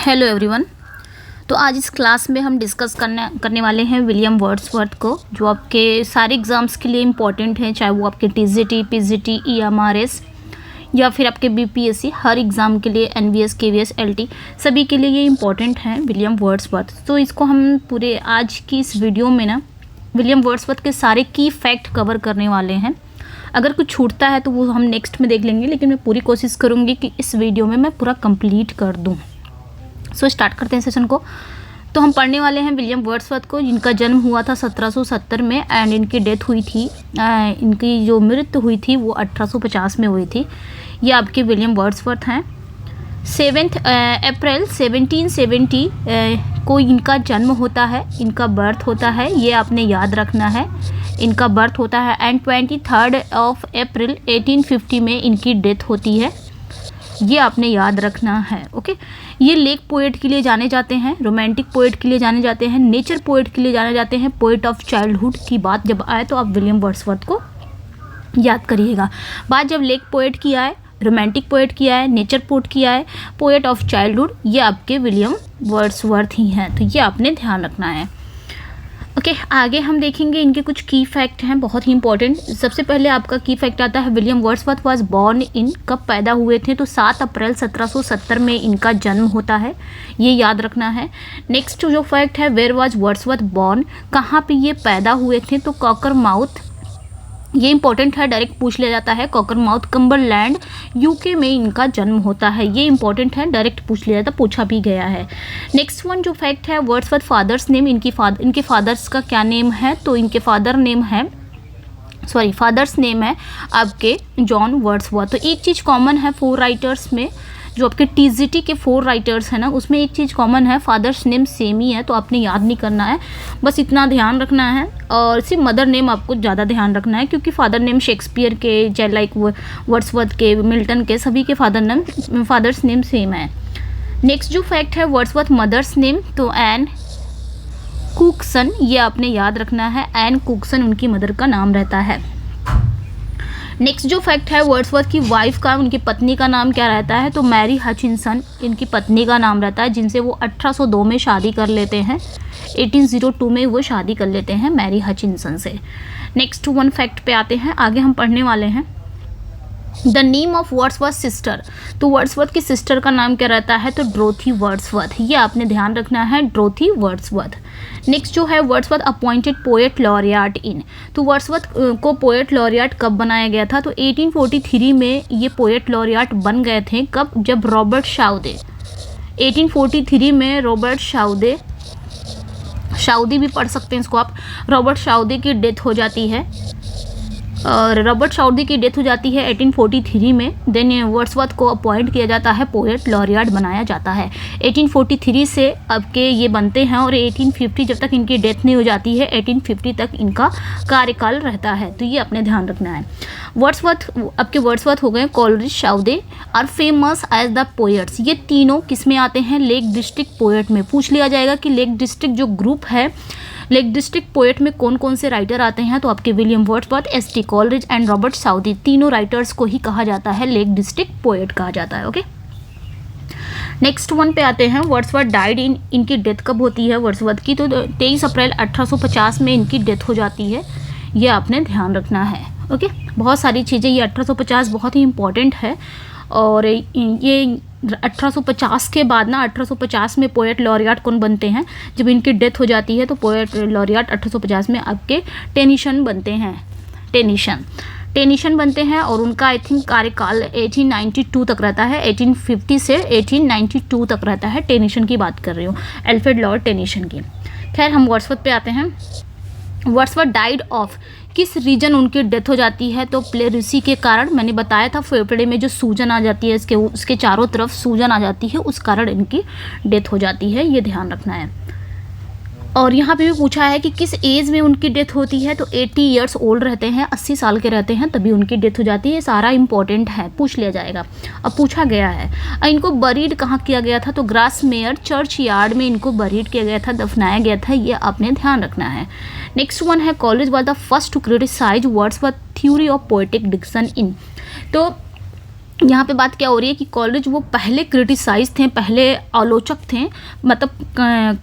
Hello everyone. तो आज इस क्लास में हम डिस्कस करने वाले हैं विलियम वर्ड्सवर्थ को, जो आपके सारे एग्ज़ाम्स के लिए इम्पॉर्टेंट हैं, चाहे वो आपके टीजीटी, पीजीटी, ईएमआरएस या फिर आपके बीपीएससी, हर एग्ज़ाम के लिए, एनवीएस, केवीएस, एलटी, सभी के लिए ये इम्पॉर्टेंट हैं विलियम वर्ड्सवर्थ। तो इसको हम पूरे आज की इस वीडियो में ना विलियम वर्ड्सवर्थ के सारे की फैक्ट कवर करने वाले हैं। अगर कुछ छूटता है तो वो हम नेक्स्ट में देख लेंगे, लेकिन मैं पूरी कोशिश करूँगी कि इस वीडियो में मैं पूरा कंप्लीट कर दूँ। सो स्टार्ट करते हैं सेशन को। तो हम पढ़ने वाले हैं विलियम वर्ड्सवर्थ को, जिनका जन्म हुआ था 1770 में एंड इनकी डेथ हुई थी, इनकी जो मृत्यु हुई थी वो 1850 में हुई थी। ये आपके विलियम वर्ड्सवर्थ हैं। 7 अप्रैल 1770 को इनका जन्म होता है, इनका बर्थ होता है, ये आपने याद रखना है, इनका बर्थ होता है। एंड 23 अप्रैल 1850 में इनकी डेथ होती है, ये आपने याद रखना है। ओके, ये लेक पोएट के लिए जाने जाते हैं, रोमांटिक पोएट के लिए जाने जाते हैं, नेचर पोएट के लिए जाने जाते हैं। पोएट ऑफ चाइल्डहुड की बात जब आए तो आप विलियम वर्ड्सवर्थ को याद करिएगा। बात जब लेक पोएट की आए, रोमांटिक पोएट की आए, नेचर पोएट की आए, पोएट ऑफ चाइल्डहुड, ये आपके विलियम वर्ड्सवर्थ ही हैं। तो ये आपने ध्यान रखना है। ओके, आगे हम देखेंगे इनके कुछ की फैक्ट हैं बहुत ही इंपॉर्टेंट। सबसे पहले आपका की फैक्ट आता है William Wordsworth was born in, कब पैदा हुए थे, तो 7 अप्रैल 1770 में इनका जन्म होता है, ये याद रखना है। नेक्स्ट जो फैक्ट है, वेयर वाज वर्ड्सवर्थ बॉर्न, कहाँ पे ये पैदा हुए थे, तो कॉकरमाउथ, ये इंपॉर्टेंट है, डायरेक्ट पूछ लिया जाता है। कॉकरमाउथ, कम्बरलैंड, यूके में इनका जन्म होता है, ये इंपॉर्टेंट है, डायरेक्ट पूछ लिया जाता, पूछा भी गया है। नेक्स्ट वन जो फैक्ट है, वर्ड्सवर्थ फादर्स नेम, इनके फादर्स का क्या नेम है, तो इनके फादर्स नेम है आपके जॉन वर्ड्सवर्थ। तो एक चीज़ कॉमन है 4 राइटर्स में, जो आपके टीजीटी के 4 राइटर्स हैं ना, उसमें एक चीज़ कॉमन है, फादर्स नेम सेम ही है, तो आपने याद नहीं करना है, बस इतना ध्यान रखना है। और सिर्फ मदर नेम आपको ज़्यादा ध्यान रखना है, क्योंकि फादर नेम शेक्सपियर के, चाहे लाइक वर्ड्सवर्थ के, मिल्टन के, सभी के फादर्स नेम सेम है। नेक्स्ट जो फैक्ट है, वर्ड्सवर्थ मदर्स नेम, तो एन कुकसन, ये आपने याद रखना है, एन कुकसन उनकी मदर का नाम रहता है। नेक्स्ट जो फैक्ट है, वर्ड्सवर्थ की वाइफ का, उनकी पत्नी का नाम क्या रहता है, तो मैरी हचिनसन इनकी पत्नी का नाम रहता है, जिनसे वो 1802 में शादी कर लेते हैं। 1802 में वो शादी कर लेते हैं मैरी हचिनसन से। नेक्स्ट वन फैक्ट पे आते हैं, आगे हम पढ़ने वाले हैं। The name of Wordsworth sister, तो वर्ड्सवर्थ की सिस्टर का नाम क्या रहता है, तो ड्रोथी वर्ड्सवर्थ, ये आपने ध्यान रखना है, ड्रोथी वर्ड्सवर्थ। नेक्स्ट जो है, वर्ड्सवर्थ अपॉइंटेड पोएट लॉरियाट इन, तो वर्ड्सवर्थ को पोएट लॉरियाट कब बनाया गया था, तो 1843 में ये पोएट लॉरियाट बन गए थे। कब, जब रॉबर्ट शाउदे, 1843 में रॉबर्ट शाउदी भी पढ़ सकते हैं इसको आप, रॉबर्ट शाउदे की डेथ हो जाती है, और रॉबर्ट शाउदी की डेथ हो जाती है 1843 में। देन वर्ड्सवर्थ को अपॉइंट किया जाता है, पोएट लॉरियाट बनाया जाता है। 1843 से अब के ये बनते हैं, और 1850 जब तक इनकी डेथ नहीं हो जाती है, 1850 तक इनका कार्यकाल रहता है, तो ये अपने ध्यान रखना है। वर्ड्सवर्थ हो गए, Coleridge, Southey are famous as the poets, ये तीनों किस में आते हैं, लेक डिस्ट्रिक्ट पोएट में। पूछ लिया जाएगा कि लेक डिस्ट्रिक्ट जो ग्रुप है, लेक डिस्ट्रिक्ट पोएट में कौन कौन से राइटर आते हैं, तो आपके William Wordsworth, S T. Coleridge and Robert Southey, तीनों राइटर्स को ही कहा जाता है लेक डिस्ट्रिक्ट पोएट कहा जाता है। ओके, नेक्स्ट वन पे आते हैं, वर्ड्सवर्थ डाइड इन, इनकी डेथ कब होती है वर्ड्सवर्थ की, तो 23 अप्रैल 1850 में इनकी डेथ हो जाती है, ये आपने ध्यान रखना है। ओके, बहुत सारी चीज़ें, ये 1850 बहुत ही इंपॉर्टेंट है, और ये 1850 के बाद ना, 1850 में पोएट लॉरियाट कौन बनते हैं, जब इनकी डेथ हो जाती है तो पोएट लॉरियाट 1850 में आपके टेनिसन बनते हैं, टेनिसन बनते हैं, और उनका आई थिंक कार्यकाल 1892 तक रहता है, 1850 से 1892 तक रहता है। टेनिसन की बात कर रही हूँ, अल्फ्रेड लॉर्ड टेनिसन की। खैर, हम वर्ड्सवर्थ पे आते हैं। वर्ड्सवर्थ डाइड ऑफ, किस रीजन उनकी डेथ हो जाती है, तो प्लेरिसी के कारण, मैंने बताया था फेफड़े में जो सूजन आ जाती है, उसके चारों तरफ सूजन आ जाती है, उस कारण इनकी डेथ हो जाती है, ये ध्यान रखना है। और यहाँ पे भी पूछा है कि किस एज में उनकी डेथ होती है, तो 80 ईयर्स ओल्ड रहते हैं, 80 साल के रहते हैं, तभी उनकी डेथ हो जाती है। सारा इंपॉर्टेंट है, पूछ लिया जाएगा, अब पूछा गया है। इनको बरीड कहाँ किया गया था, तो ग्रासमेयर चर्च यार्ड में इनको बरीड किया गया था, दफनाया गया था, ये आपने ध्यान रखना है। नेक्स्ट वन है, Coleridge was the first to criticise Wordsworth theory of poetic diction in, तो यहाँ पे बात क्या हो रही है कि कॉलरिज वो पहले क्रिटिसाइज थे, पहले आलोचक थे, मतलब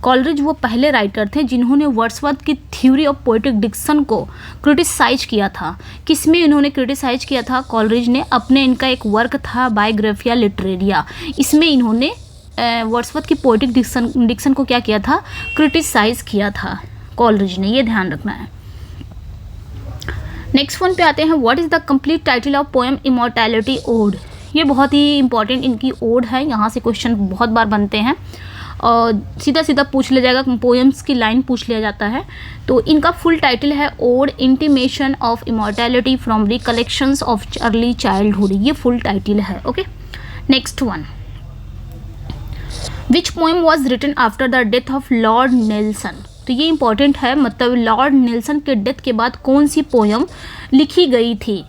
कॉलरिज वो पहले राइटर थे जिन्होंने वर्ड्सवर्थ की थ्योरी ऑफ पोएटिक डिक्शन को क्रिटिसाइज किया था। किसमें इन्होंने क्रिटिसाइज किया था? कॉलरिज ने अपने, इनका एक वर्क था बायोग्राफिया लिटरेरिया, इसमें इन्होंने वर्ड्सवर्थ की पोएटिक डिक्शन को क्या किया था? क्रिटिसाइज किया था कॉलरिज ने, ये ध्यान रखना है। नेक्स्ट वन पे आते हैं, what is the complete title of poem immortality ode. ये बहुत ही इंपॉर्टेंट इनकी ओड है, यहाँ से क्वेश्चन बहुत बार बनते हैं और सीधा सीधा पूछ लिया जाएगा, पोएम्स की लाइन पूछ लिया जाता है। तो इनका फुल टाइटल है ode intimation of immortality from recollections of early childhood, ये फुल टाइटल है। Okay, next one, which poem was written after the death of Lord Nelson. तो ये इंपॉर्टेंट है, मतलब लॉर्ड नेल्सन के डेथ के बाद कौन सी पोएम लिखी गई थी,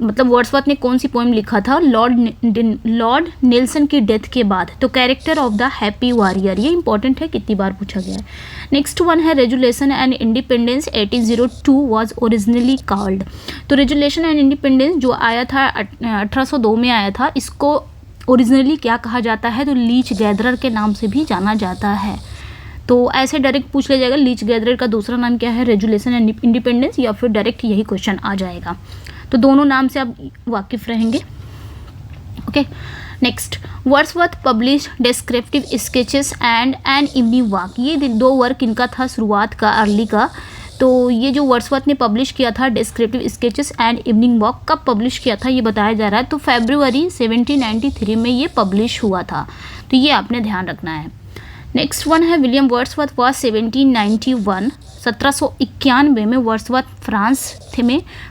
मतलब वर्ड्सवर्थ ने कौन सी पोएम लिखा था लॉर्ड नेल्सन की डेथ के बाद। तो character of the happy warrior, ये इंपॉर्टेंट है, कितनी बार पूछा गया है। नेक्स्ट वन है, resolution and independence 1802 was originally called. तो रेजुलेशन एंड इंडिपेंडेंस जो आया था 1802 में आया था, इसको ओरिजिनली क्या कहा जाता है? तो लीच गैदरर के नाम से भी जाना जाता है। तो ऐसे डायरेक्ट पूछ लिया जाएगा, लीच गैदरर का दूसरा नाम क्या है? रेजुलेशन एंड इंडिपेंडेंस, या फिर डायरेक्ट यही क्वेश्चन आ जाएगा। तो दोनों नाम से आप वाकिफ रहेंगे। Okay, next, Wordsworth publish descriptive sketches and an evening walk. ये दो वर्क इनका था शुरुआत का, अर्ली का। तो ये जो वर्ड्सवर्थ ने पब्लिश किया था descriptive sketches and evening walk, कब पब्लिश किया था ये बताया जा रहा है। तो फरवरी 1793 में ये पब्लिश हुआ था, तो ये आपने ध्यान रखना है। नेक्स्ट वन है, विलियम वर्ड्सवर्थ वॉज 1791 में वर्ड्सवर्थ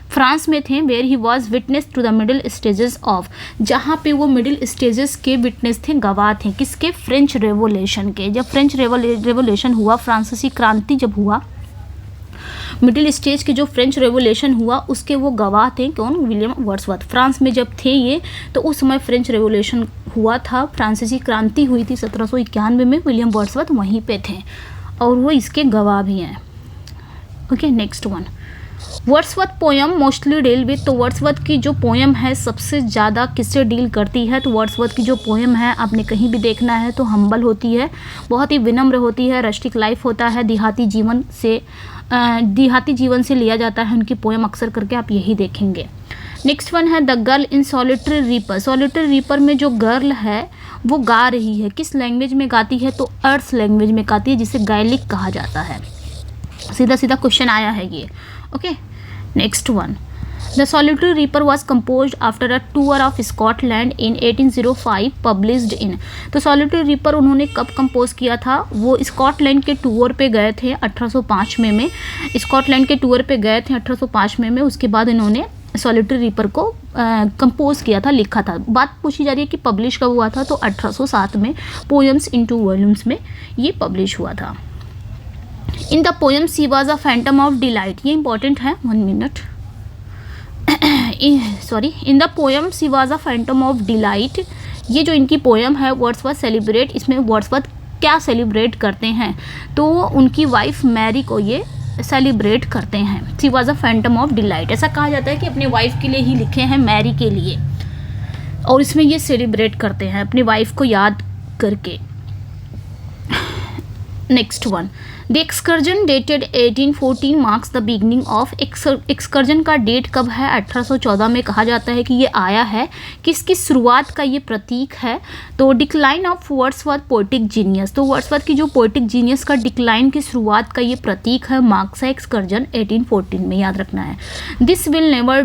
फ्रांस में थे, where he was witness to the middle stages of, जहाँ पे वो मिडिल स्टेजेस के विटनेस थे, गवाह थे, किसके? फ्रेंच रेवोल्यूशन के। जब फ्रेंच रेवोल्यूशन हुआ, फ्रांसीसी क्रांति जब हुआ, मिडिल स्टेज के जो फ्रेंच रेवोल्यूशन हुआ उसके वो गवाह थे। कौन? William Wordsworth. फ्रांस में जब थे ये, तो उस समय फ्रेंच रेवोल्यूशन हुआ था, फ्रांसीसी क्रांति हुई थी 1791 में, विलियम वर्ड्सवर्थ वहीं पे थे और वो इसके गवाह भी हैं। Okay, next one, Wordsworth poem mostly deal with. तो वर्ड्सवर्थ की जो पोएम है सबसे ज़्यादा किससे डील करती है? तो वर्ड्सवर्थ की जो पोएम है, आपने कहीं भी देखना है तो हम्बल होती है, बहुत ही विनम्र होती है, रस्टिक लाइफ होता है, देहाती जीवन से लिया जाता है उनकी पोएम, अक्सर करके आप यही देखेंगे। नेक्स्ट वन है, the girl in solitary reaper. Solitary reaper में जो गर्ल है वो गा रही है, किस लैंग्वेज में गाती है? तो अर्थ लैंग्वेज में गाती है, जिसे गैलिक कहा जाता है। सीधा सीधा क्वेश्चन आया है ये। Okay, next one, the solitary reaper was compose after a tour of Scotland in 1805 published in. तो सॉलिटरी रीपर उन्होंने कब कंपोज किया था? वो स्कॉटलैंड के टूर पे गए थे 1805 में स्कॉटलैंड के टूर पे गए थे 1805 में। उसके बाद इन्होंने सॉलिटरी रीपर को कंपोज किया था, लिखा था। बात पूछी जा रही है कि पब्लिश कब हुआ था? तो 1807 में पोएम्स इन 2 वॉल्यूम्स में ये पब्लिश हुआ था। In the poem she was a phantom of delight, ये इंपॉर्टेंट है, 1 minute, sorry, in the poem she was a phantom of delight. ये जो इनकी पोएम है वर्ड्सवर्थ सेलिब्रेट, इसमें वर्ड्सवर्थ क्या सेलिब्रेट करते हैं? तो उनकी वाइफ मैरी को ये सेलिब्रेट करते हैं। She was a phantom of delight, ऐसा कहा जाता है कि अपने वाइफ के लिए ही लिखे हैं, मैरी के लिए, और इसमें ये सेलिब्रेट करते हैं अपनी वाइफ को याद करके। Next one, the excursion dated 1814 marks the beginning of. Excursion का डेट कब है? 1814 में कहा जाता है कि ये आया है, किसकी शुरुआत का ये प्रतीक है? तो decline of Wordsworth poetic genius. तो वर्ड्सवर्थ की जो पोएटिक जीनियस का डिक्लाइन की शुरुआत का ये प्रतीक है, मार्क्स है एक्सकर्जन 1814 में, याद रखना है। दिस विल नेवर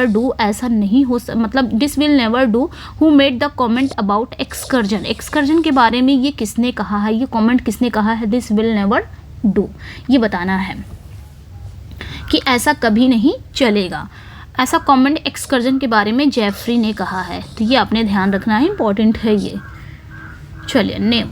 डू, ऐसा नहीं हो मतलब this will never do, who made the comment about excursion. Excursion के बारे में ये किसने कहा है, ये कॉमेंट किसने कहा है? दिस विल नेवर डू, ये बताना है कि ऐसा कभी नहीं चलेगा। ऐसा कमेंट एक्सकर्जन के बारे में जेफरी ने कहा है, तो ये आपने ध्यान रखना है, इंपॉर्टेंट है ये। चलिए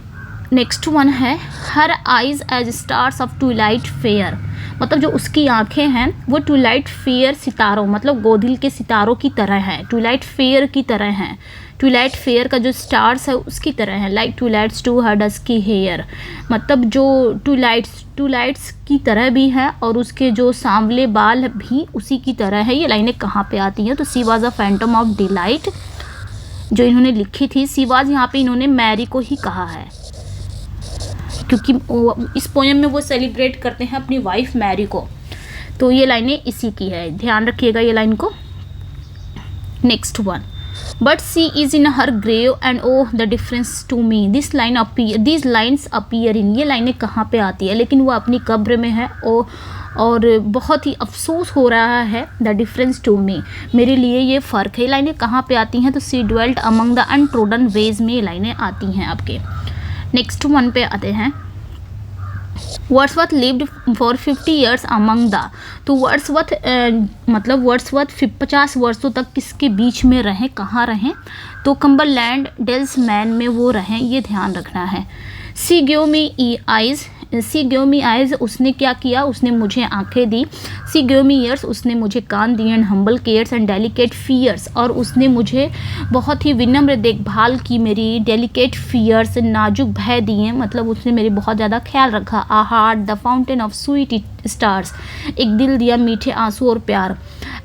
नेक्स्ट वन है, her eyes as stars of twilight fair. मतलब जो उसकी आंखें हैं वो ट्विलाइट फेयर सितारों, मतलब गोधिल के सितारों की तरह हैं, ट्विलाइट फेयर की तरह हैं। ट्विलाइट फेयर का जो स्टार्स है उसकी तरह है, like twilights too her dusky hair, मतलब जो ट्विलाइट्स की तरह भी है और उसके जो सांवले बाल भी उसी की तरह है। ये लाइनें कहाँ पे आती हैं? तो she was a phantom of delight जो इन्होंने लिखी थी। सी वॉज यहाँ पे इन्होंने मैरी को ही कहा है, क्योंकि इस पोएम में वो सेलिब्रेट करते हैं अपनी वाइफ मैरी को। तो ये लाइनें इसी की है, ध्यान रखिएगा ये लाइन को। Next one, but she is in her grave and oh the difference to me, this lines appear in, ये लाइनें कहाँ पे आती है? लेकिन वो अपनी कब्र में है और बहुत ही अफसोस हो रहा है, द डिफरेंस टू मी, मेरे लिए ये फ़र्क है। ये लाइनें कहाँ पे आती हैं? तो she dwelt among the untrodden ways में ये लाइनें आती हैं आपके। नेक्स्ट वन पे आते हैं, Wordsworth lived for 50 years among the, तो वर्ड्सवर्थ मतलब वर्ड्सवर्थ 50 वर्षों तक किसके बीच में रहें, कहाँ रहें? तो कम्बरलैंड डेल्स मैन में वो रहें, ये ध्यान रखना है। सी गिव मी आइज़, उसने क्या किया? उसने मुझे आंखें दी। सी गिव मी ईयर्स, उसने मुझे कान दिए। And humble cares and delicate fears, और उसने मुझे बहुत ही विनम्र देखभाल की, मेरी डेलिकेट फियर्स, नाजुक भय दिए, मतलब उसने मेरी बहुत ज़्यादा ख्याल रखा। A heart the fountain of sweet stars, एक दिल दिया मीठे आंसू और प्यार।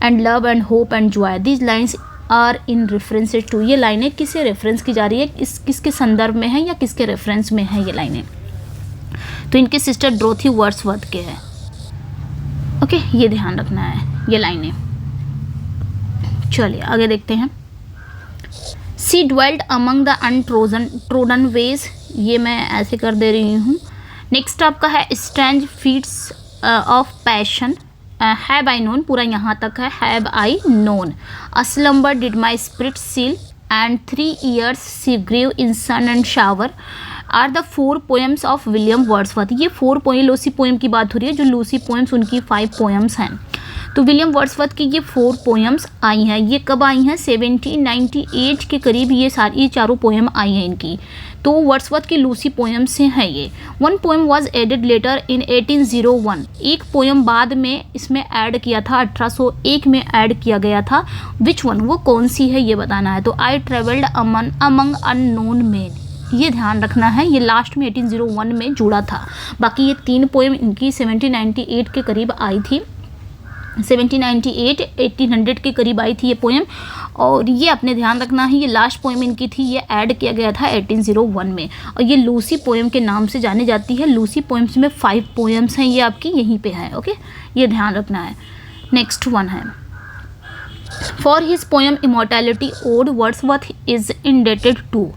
And love and hope and joy, these lines are in references to, ये लाइनें किसे रेफरेंस की जा रही है, किसके संदर्भ में है या किसके रेफरेंस में है ये लाइनें? तो इनके सिस्टर डोरोथी वर्ड्सवर्थ के हैं। ओके, ये ध्यान रखना है ये लाइनें। चलिए आगे देखते हैं। She dwelt among the untrodden ways, ये मैं ऐसे कर दे रही हूँ। नेक्स्ट आपका है strange fits of passion, have I known, पूरा यहाँ तक है, have I known. A slumber did my spirit seal and 3 years she grew in sun and shower are the 4 poems of William Wordsworth. ये 4 poem, Lucy poem की बात हो रही है, जो लूसी पोएम्स उनकी 5 poems हैं। तो विलियम वर्ड्सवर्थ की ये 4 poems आई हैं। ये कब आई हैं? 1798 के करीब ये चारों पोएम आई हैं इनकी। तो वर्ड्सवर्थ की लूसी पोएम से हैं ये। 1 poem वॉज एडेड लेटर इन 1801, एक पोएम बाद में इसमें ऐड किया था, 1801 में ऐड किया गया था। विच वन, वो कौन सी है ये बताना है। तो I travelled among unknown main, ये ध्यान रखना है, ये लास्ट में 1801 में जुड़ा था। बाकी ये 3 पोएम इनकी 1798 के करीब आई थी, 1798 1800 के करीब आई थी ये पोएम, और ये अपने ध्यान रखना है, ये लास्ट पोएम इनकी थी, ये ऐड किया गया था 1801 में, और ये लूसी पोएम के नाम से जानी जाती है। लूसी पोएम्स में 5 पोएम्स हैं, ये आपकी यहीं पे है। ओके, ये ध्यान रखना है। नेक्स्ट वन है, for his poem immortality ode Wordsworth is indebted to,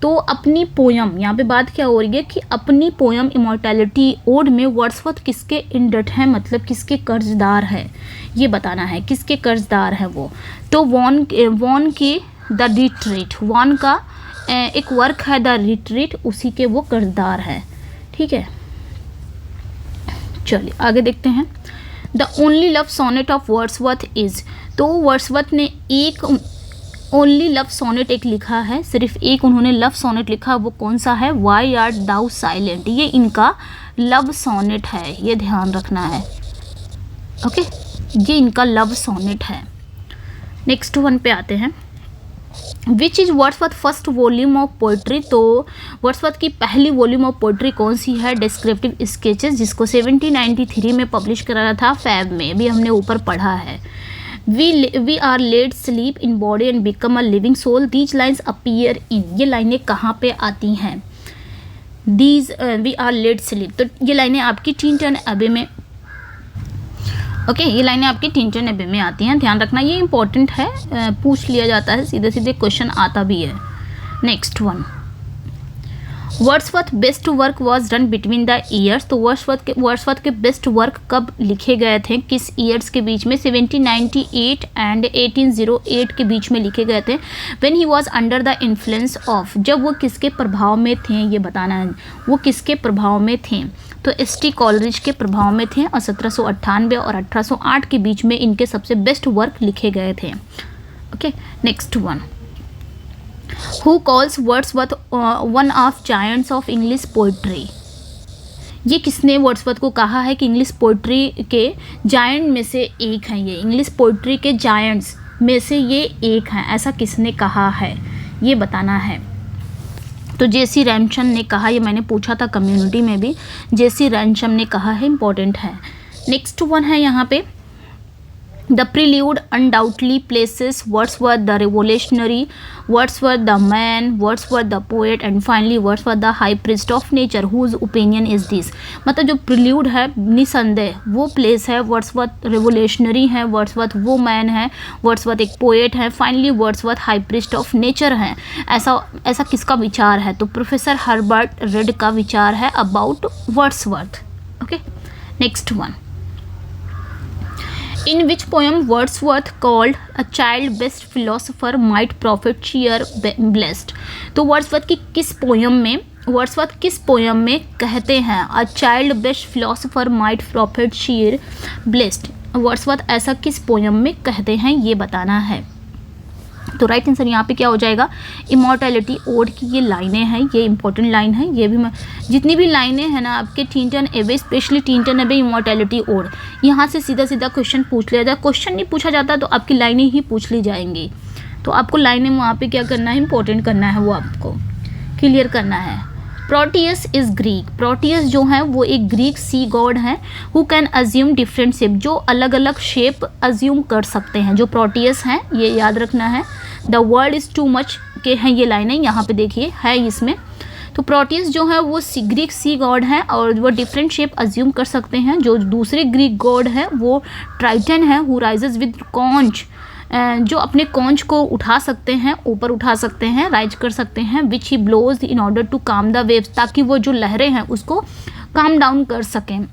तो अपनी पोयम, यहाँ पे बात क्या हो रही है कि अपनी पोयम इमॉर्टैलिटी ओड में वर्ड्सवर्थ किसके इंडेट है, मतलब किसके कर्जदार है, ये बताना है किसके कर्जदार है वो। तो वॉन के द रिट्रीट, वॉन का एक वर्क है द रिट्रीट, उसी के वो कर्जदार है। ठीक है, चलिए आगे देखते हैं। The only love sonnet of Wordsworth is, तो वर्ड्सवर्थ ने एक ओनली लव सोनेट एक लिखा है, सिर्फ एक उन्होंने लव सोनेट लिखा, वो कौन सा है? वाई आर्ट दाउ साइलेंट, ये इनका लव सोनेट है, ये ध्यान रखना है। ओके, ये इनका लव सोनेट है। नेक्स्ट वन पे आते हैं, which is Wordsworth first volume of poetry, तो वर्ड्सवर्थ की पहली वॉल्यूम ऑफ पोइट्री कौन सी है? डिस्क्रिप्टिव स्केचेस, जिसको 1793 में पब्लिश कराया था फैब में, अभी हमने ऊपर पढ़ा है। We are laid sleep in body and become a living soul. These lines appear in, ये लाइनें कहाँ पे आती हैं? These we are laid sleep, तो ये लाइनें आपकी टिंटन एबे में, ओके, ये लाइनें आपकी टिंटन एबे में आती हैं, ध्यान रखना, ये इंपॉर्टेंट है, पूछ लिया जाता है, सीधे सीधे क्वेश्चन आता भी है। Next one, Wordsworth best work was done between the years, तो वर्ड्सवर्थ के बेस्ट वर्क कब लिखे गए थे, किस ईयर्स के बीच में? 1798 एंड 1808 के बीच में लिखे गए थे। When he was under the influence of, जब वो किसके प्रभाव में थे, ये बताना है, वो किसके प्रभाव में थे? तो एस.टी. कॉलरिज के प्रभाव में थे, और 1798 और 1808 के बीच में इनके सबसे बेस्ट वर्क लिखे गए थे। Okay, next one, Who calls Wordsworth one of giants of English poetry, ये किसने वर्ड्सवर्थ को कहा है कि इंग्लिश पोइट्री के जायंट में से एक हैं, ये इंग्लिश पोइट्री के जायंट्स में से ये एक हैं, ऐसा किसने कहा है, ये बताना है। तो जेसी रैनसन ने कहा, ये मैंने पूछा था कम्युनिटी में भी, जेसी रैनसन ने कहा है, इम्पोर्टेंट है। नेक्स्ट वन है यहाँ पे, the prelude undoubtedly places Wordsworth the revolutionary, Wordsworth the man, Wordsworth the poet and finally Wordsworth the high priest of nature, whose opinion is this. मतलब जो प्रील्यूड है निसंदेह वो प्लेस है, वर्ड्सवर्थ रिवोल्यूशनरी है, वर्ड्सवर्थ वो मैन है, Wordsworth एक पोएट है, finally Wordsworth high priest of nature है। ऐसा किसका विचार है? तो प्रोफेसर हर्बर्ट रेड का विचार है about Wordsworth. Okay, next one, in which poem Wordsworth called a child best philosopher might profit cheer blessed। तो वर्ड्सवर्थ की किस पोयम में कहते हैं a child best philosopher might profit cheer blessed? Wordsworth ऐसा किस पोयम में कहते हैं, ये बताना है। तो राइट आंसर यहाँ पे क्या हो जाएगा? इमॉर्टैलिटी ओड की ये लाइनें हैं, ये इंपॉर्टेंट लाइन है। ये भी मैं जितनी भी लाइनें हैं ना आपके टिंटन एबे, स्पेशली टिंटन एबे, इमॉर्टैलिटी ओड, यहाँ से सीधा सीधा क्वेश्चन पूछ लिया जाए। क्वेश्चन नहीं पूछा जाता तो आपकी लाइनें ही पूछ ली जाएंगी। तो आपको लाइनें वहाँ पे क्या करना है, इंपॉर्टेंट करना है, वो आपको क्लियर करना है। Proteus is Greek. प्रोटियस जो है वो एक ग्रीक सी गॉड है, who can assume different shape, जो अलग अलग शेप अज्यूम कर सकते हैं। जो प्रोटियस हैं ये याद रखना है। The world is too much के हैं ये लाइनें, यहाँ पे देखिए है इसमें। तो प्रोटियस जो है वो ग्रीक सी गॉड है और वो डिफरेंट शेप अज्यूम कर सकते हैं। जो दूसरे ग्रीक गॉड है वो ट्राइटन है, हु राइजेज विद कॉन्च, जो अपने कॉन्च को उठा सकते हैं, ऊपर उठा सकते हैं, राइज कर सकते हैं। विच ही ब्लोज इन ऑर्डर टू काम द वेव्स, ताकि वो जो लहरें हैं उसको काम डाउन कर सकें।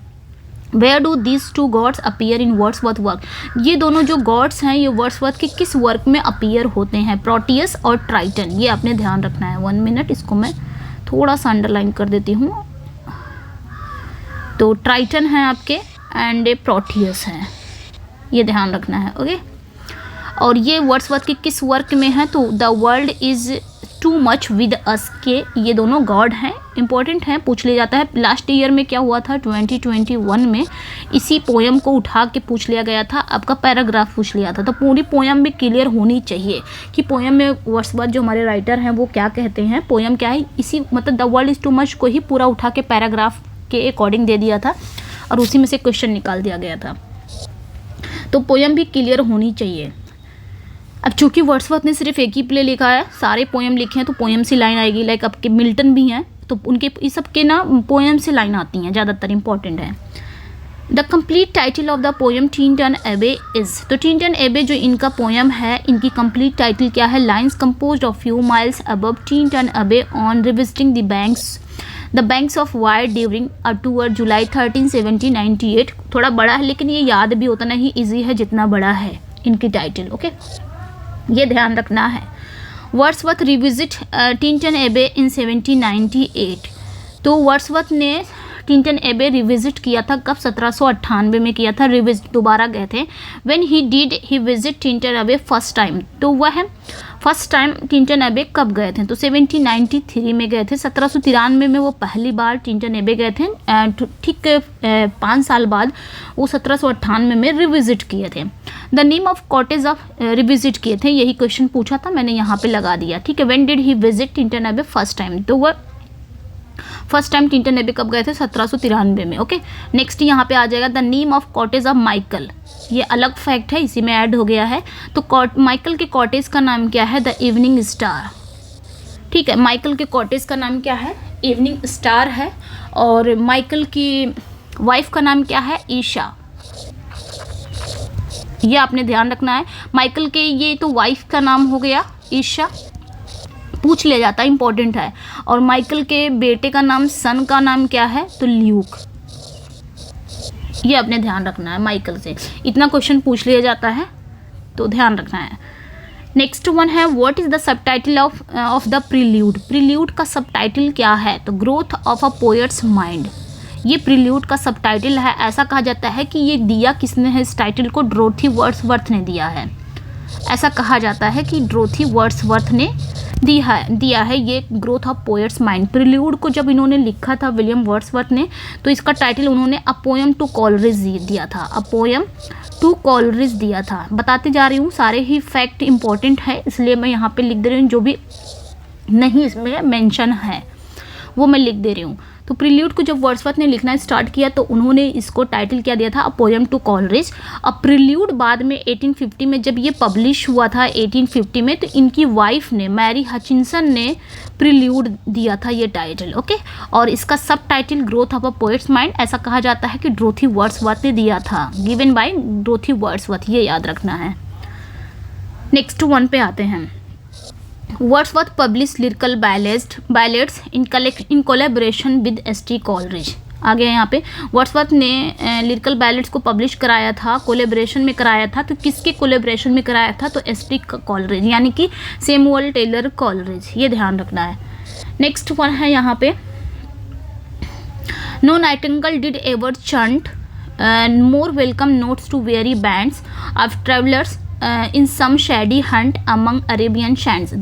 Where do these two gods appear in Wordsworth work? ये दोनों जो गॉड्स हैं ये वर्ड्सवर्थ के किस वर्क में अपीयर होते हैं? प्रोटियस और ट्राइटन, ये आपने ध्यान रखना है। 1 मिनट, इसको मैं थोड़ा सा अंडरलाइन कर देती हूँ। तो ट्राइटन है आपके एंड प्रोटियस है, ये ध्यान रखना है। ओके, और ये वर्ड्सवर्थ के किस वर्क में है? तो the world is too much with अस के ये दोनों गॉड हैं, इंपॉर्टेंट हैं, पूछ लिया जाता है। लास्ट ईयर में क्या हुआ था, 2021 में इसी पोयम को उठा के पूछ लिया गया था, आपका पैराग्राफ पूछ लिया था। तो पूरी पोयम भी क्लियर होनी चाहिए कि पोयम में वर्ड्सवर्थ जो हमारे राइटर हैं वो क्या कहते हैं, पोयम क्या है। इसी मतलब the world is too much को ही पूरा उठा के पैराग्राफ के अकॉर्डिंग दे दिया था और उसी में से क्वेश्चन निकाल दिया गया था। तो पोयम भी क्लियर होनी चाहिए। अब चूंकि वर्ड्सवर्थ ने सिर्फ एक ही प्ले लिखा है, सारे पोएम लिखे हैं तो पोएम से लाइन आएगी। लाइक आपके मिल्टन भी हैं तो उनके इस सब के ना पोएम से लाइन आती हैं, ज़्यादातर इंपॉर्टेंट है। The complete title of the poem Tintern एबे इज़, तो टिंटन एबे जो इनका पोएम है, इनकी कंप्लीट टाइटल क्या है? Lines composed of few miles above Tintern Abbey on revisiting the banks of Wye during a tour July 13, 1798। थोड़ा बड़ा है लेकिन ये याद भी उतना ही ईजी है जितना बड़ा है इनकी टाइटल। ओके, ये ध्यान रखना है। वर्ड्सवर्थ रिविजिट टिंटन एबे इन 1798। तो वर्ड्सवर्थ ने टिंटन एबे रिविजिट किया था कब? 1798 में किया था, रिविजिट दोबारा गए थे। व्हेन ही विजिट टिंटन एबे फर्स्ट टाइम, तो वह फर्स्ट टाइम टिंटन एबे कब गए थे? तो 1793 में गए थे। 1793 में वो पहली बार टिंटन एबे गए थे, ठीक 5 साल बाद वो 1798 में रिविजिट किए थे। The name of cottage of revisit किए थे, यही क्वेश्चन पूछा था मैंने, यहाँ पे लगा दिया। ठीक है, when did he visit Tintern एबे फर्स्ट टाइम, तो वह फर्स्ट टाइम टिंटन एबे कब गए थे? 1793 में। ओके, नेक्स्ट यहाँ पे आ जाएगा the name of cottage of Michael, ये अलग फैक्ट है, इसी में ऐड हो गया है। तो माइकल के कॉटेज का नाम क्या है? The evening star. ठीक है, माइकल के कॉटेज का नाम क्या है? इवनिंग स्टार है। और माइकल की वाइफ का नाम क्या है? ईशा। ये आपने ध्यान रखना है। माइकल के ये तो वाइफ का नाम हो गया ईशा, पूछ लिया जाता है, इंपॉर्टेंट है। और माइकल के बेटे का नाम, सन का नाम क्या है? तो ल्यूक। ये आपने ध्यान रखना है, माइकल से इतना क्वेश्चन पूछ लिया जाता है तो ध्यान रखना है। नेक्स्ट वन है what is the subtitle of the prelude. Prelude का सबटाइटल क्या है? तो growth of a poets mind. ये प्रील्यूड का सबटाइटल है। ऐसा कहा जाता है कि ये दिया किसने है इस टाइटल को? डोरोथी वर्ड्सवर्थ ने दिया है। ऐसा कहा जाता है कि डोरोथी वर्ड्सवर्थ ने दिया है ये growth of poets mind. Prelude को जब इन्होंने लिखा था विलियम वर्ड्सवर्थ ने, तो इसका टाइटल उन्होंने अ पोएम टू कॉलरिज दिया था, अ पोएम टू कॉलरिज दिया था। बताते जा रही हूँ, सारे ही फैक्ट इंपॉर्टेंट है, इसलिए मैं यहाँ पे लिख दे रही हूँ, जो भी नहीं इसमें मेंशन है वो मैं लिख दे रही हूँ। तो प्रिल्यूड को जब वर्ड्सवर्थ ने लिखना स्टार्ट किया तो उन्होंने इसको टाइटल क्या दिया था, अ पोएम टू कॉलरिज। अब प्रिल्यूड बाद में 1850 में जब ये पब्लिश हुआ था 1850 में, तो इनकी वाइफ ने, मैरी हचिंसन ने प्रिल्यूड दिया था ये टाइटल। ओके, और इसका सब title growth of a poets mind, ऐसा कहा जाता है कि डोरोथी वर्ड्सवर्थ ने दिया था, गिवन बाय डोरोथी वर्ड्सवर्थ, ये याद रखना है। नेक्स्ट वन पे आते हैं। Wordsworth publish lyrical ballads in collaboration with ST. Coleridge. आगे यहाँ पे वर्ड्सवर्थ ने लिरिकल बैलेड्स को पब्लिश कराया था, कोलैबोरेशन में कराया था। तो किसके कोलैबोरेशन में कराया था, तो एस.टी. कॉलरिज यानी कि सैमुअल टेलर कॉलरिज, ये ध्यान रखना है। नेक्स्ट वन है यहाँ पे, no nightingale did ever chant more welcome notes to weary bands of travellers in some shady hunt among Arabian sands.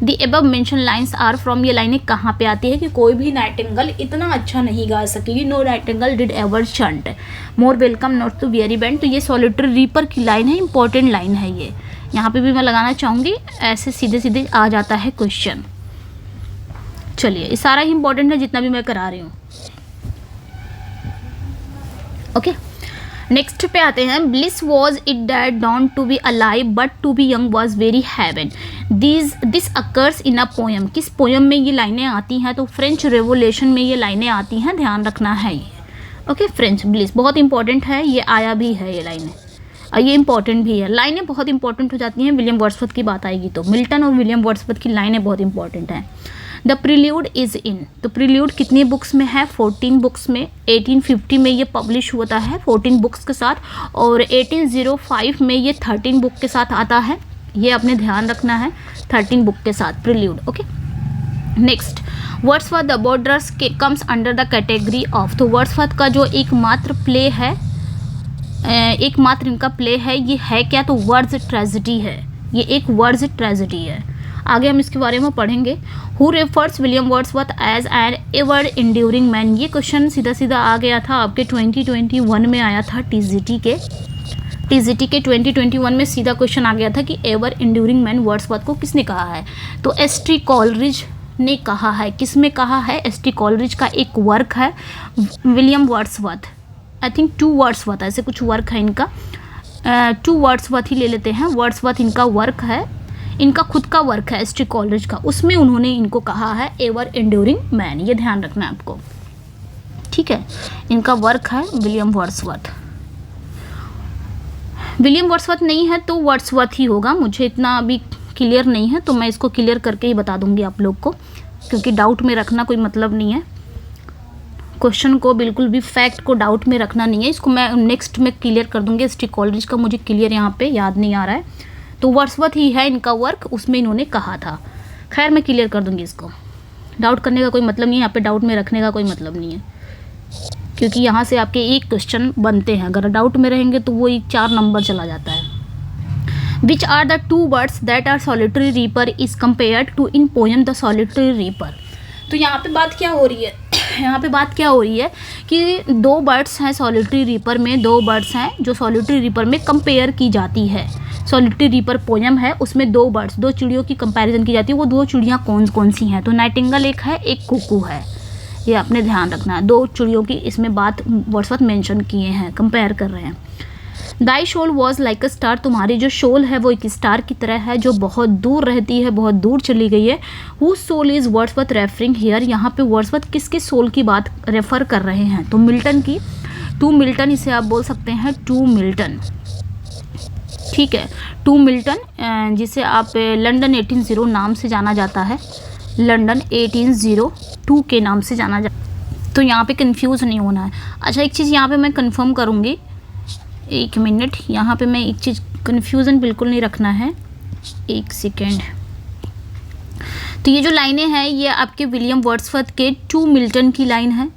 The above mentioned lines are from, ये लाइनें कहाँ पे आती है कि कोई भी नाइटिंगेल इतना अच्छा नहीं गा सकेगी। No nightingale did ever chant more welcome note to weary band, तो ये सॉलिटरी रीपर की लाइन है, इंपॉर्टेंट लाइन है ये, यहाँ पे भी मैं लगाना चाहूँगी, ऐसे सीधे सीधे आ जाता है क्वेश्चन। चलिए, ये सारा ही इंपॉर्टेंट है जितना भी मैं करा रही हूँ। ओके, नेक्स्ट पे आते हैं। Bliss was it that dawn to be alive but to be young was very heaven, this occurs in a poem. किस पोएम में ये लाइनें आती हैं, तो फ्रेंच रेवोल्यूशन में ये लाइनें आती हैं, ध्यान रखना है ये। ओके, फ्रेंच ब्लिस बहुत इंपॉर्टेंट है, ये आया भी है ये लाइनें, और ये इंपॉर्टेंट भी है। लाइनें बहुत इंपॉर्टेंट हो जाती हैं विलियम वर्ड्सवर्थ की बात आएगी तो। मिल्टन और विलियम वर्ड्सवर्थ की लाइनें बहुत इंपॉर्टेंट हैं। द प्रिल्यूड इज़ इन, तो प्रिल्यूड कितनी बुक्स में है, 14 बुक्स में। 1850 में ये पब्लिश होता है 14 बुक्स के साथ, और 1805 में ये 13 बुक के साथ आता है, ये अपने ध्यान रखना है, 13 बुक के साथ prelude. Okay, next, Wordsworth the borderers के comes under the category of, तो वर्ड्सवर्थ का जो एकमात्र प्ले है, एकमात्र इनका प्ले है, ये है क्या, तो वर्ड्स ट्रेजेडी है, ये एक वर्ड्स ट्रेजेडी है। आगे हम इसके बारे में पढ़ेंगे। Who refers William Wordsworth as an ever enduring man, ये क्वेश्चन सीधा सीधा आ गया था आपके 2021 में आया था टीजीटी के 2021 में सीधा क्वेश्चन आ गया था कि एवर इंड्यूरिंग मैन वर्ड्सवर्थ को किसने कहा है, तो एस.टी. कॉलरिज ने कहा है। किस में कहा है, एस.टी. कॉलरिज का एक वर्क है William Wordsworth, I think 2 Wordsworth ऐसे कुछ वर्क है इनका, 2 वर्ड्सवर्थ ही ले लेते हैं। वर्ड्सवर्थ इनका वर्क है, इनका खुद का वर्क है एस.टी. कॉलरिज का, उसमें उन्होंने इनको कहा है एवर एंड्यूरिंग मैन, ये ध्यान रखना है आपको, ठीक है। इनका वर्क है विलियम वर्ड्सवर्थ। विलियम वर्ड्सवर्थ नहीं है तो वर्ड्सवर्थ ही होगा, मुझे इतना अभी क्लियर नहीं है, तो मैं इसको क्लियर करके ही बता दूंगी आप लोग को, क्योंकि डाउट में रखना कोई मतलब नहीं है, क्वेश्चन को बिल्कुल भी फैक्ट को डाउट में रखना नहीं है। इसको मैं नेक्स्ट में क्लियर कर दूंगी। एस.टी. कॉलरिज का मुझे क्लियर यहाँ पे याद नहीं आ रहा है, तो वर्ड्सवर्थ ही है इनका वर्क, उसमें इन्होंने कहा था। खैर मैं क्लियर कर दूंगी इसको, डाउट करने का कोई मतलब नहीं है, यहाँ पे डाउट में रखने का कोई मतलब नहीं है, क्योंकि यहाँ से आपके एक क्वेश्चन बनते हैं, अगर डाउट में रहेंगे तो वो 4 नंबर चला जाता है। Which are the 2 words that are solitary reaper is compared to in poem the solitary reaper, तो यहाँ पे बात क्या हो रही है, यहाँ पे बात क्या हो रही है कि 2 बर्ड्स हैं सॉलिटरी रीपर में, 2 बर्ड्स हैं जो सॉलिटरी रीपर में कंपेयर की जाती है। सॉलिटरी रीपर पोएम है, उसमें 2 बर्ड्स, 2 चिड़ियों की कंपैरिजन की जाती है। वो 2 चिड़ियाँ कौन कौन सी हैं, तो नाइटिंगेल एक है, एक कुकू है, ये आपने ध्यान रखना है। 2 चिड़ियों की इसमें बात वर्ड्सवर्थ मेंशन किए हैं, कंपेयर कर रहे हैं। दाई शोल वॉज लाइक अ स्टार, तुम्हारी जो शोल है वो एक स्टार की तरह है जो बहुत दूर रहती है, बहुत दूर चली गई है। Whose soul is Wordsworth referring here, यहाँ पे वर्ड्सवर्थ किसके सोल की बात रेफर कर रहे हैं, तो मिल्टन की, टू मिल्टन इसे आप बोल सकते हैं, टू मिल्टन, ठीक है, टू मिल्टन, जिसे आप लंदन 1802 नाम से जाना जाता है, लंदन 1802 के नाम से जाना जाता, तो यहाँ पे कंफ्यूज नहीं होना है। अच्छा, एक चीज़ यहाँ पे मैं कंफर्म करूँगी, 1 मिनट, यहाँ पे मैं एक चीज़, कन्फ्यूज़न बिल्कुल नहीं रखना है, 1 सेकेंड। तो ये जो लाइनें हैं ये आपके विलियम वर्ड्सवर्थ के टू मिल्टन की लाइन है,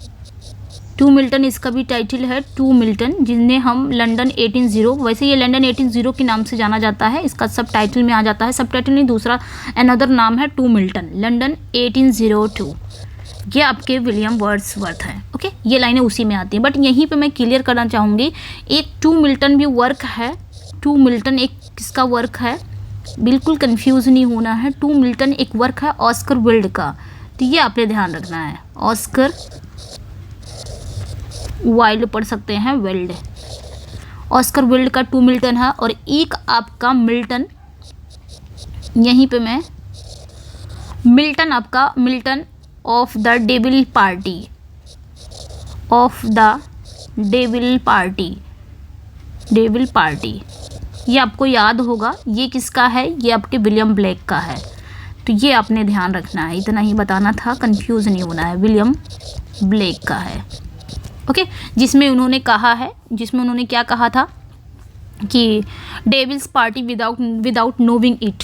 टू मिल्टन इसका भी टाइटल है, टू मिल्टन, जिन्हें हम लंदन 1800, वैसे ये लंदन 1800 के नाम से जाना जाता है, इसका सब टाइटल में आ जाता है, सब टाइटल नहीं दूसरा अनदर नाम है टू मिल्टन, लंदन 1802। ये आपके विलियम वर्ड्सवर्थ है। ओके, ये लाइनें उसी में आती हैं, बट यहीं पे मैं क्लियर करना चाहूँगी, एक टू मिल्टन भी वर्क है, टू मिल्टन एक किसका वर्क है, बिल्कुल कंफ्यूज नहीं होना है। टू मिल्टन एक वर्क है ऑस्कर विल्ड का, तो ये आपने ध्यान रखना है, ऑस्कर वाइल्ड पढ़ सकते हैं, विल्ड, ऑस्कर विल्ड का टू मिल्टन है। और एक आपका मिल्टन, यहीं पे मैं मिल्टन, आपका Milton of the devil party, of the devil party, devil party, ये आपको याद होगा, ये किसका है, ये आपके विलियम ब्लेक का है। तो ये आपने ध्यान रखना है, इतना ही बताना था, कंफ्यूज नहीं होना है, विलियम ब्लेक का है। ओके, जिसमें उन्होंने कहा है, जिसमें उन्होंने क्या कहा था कि devil's party without knowing it,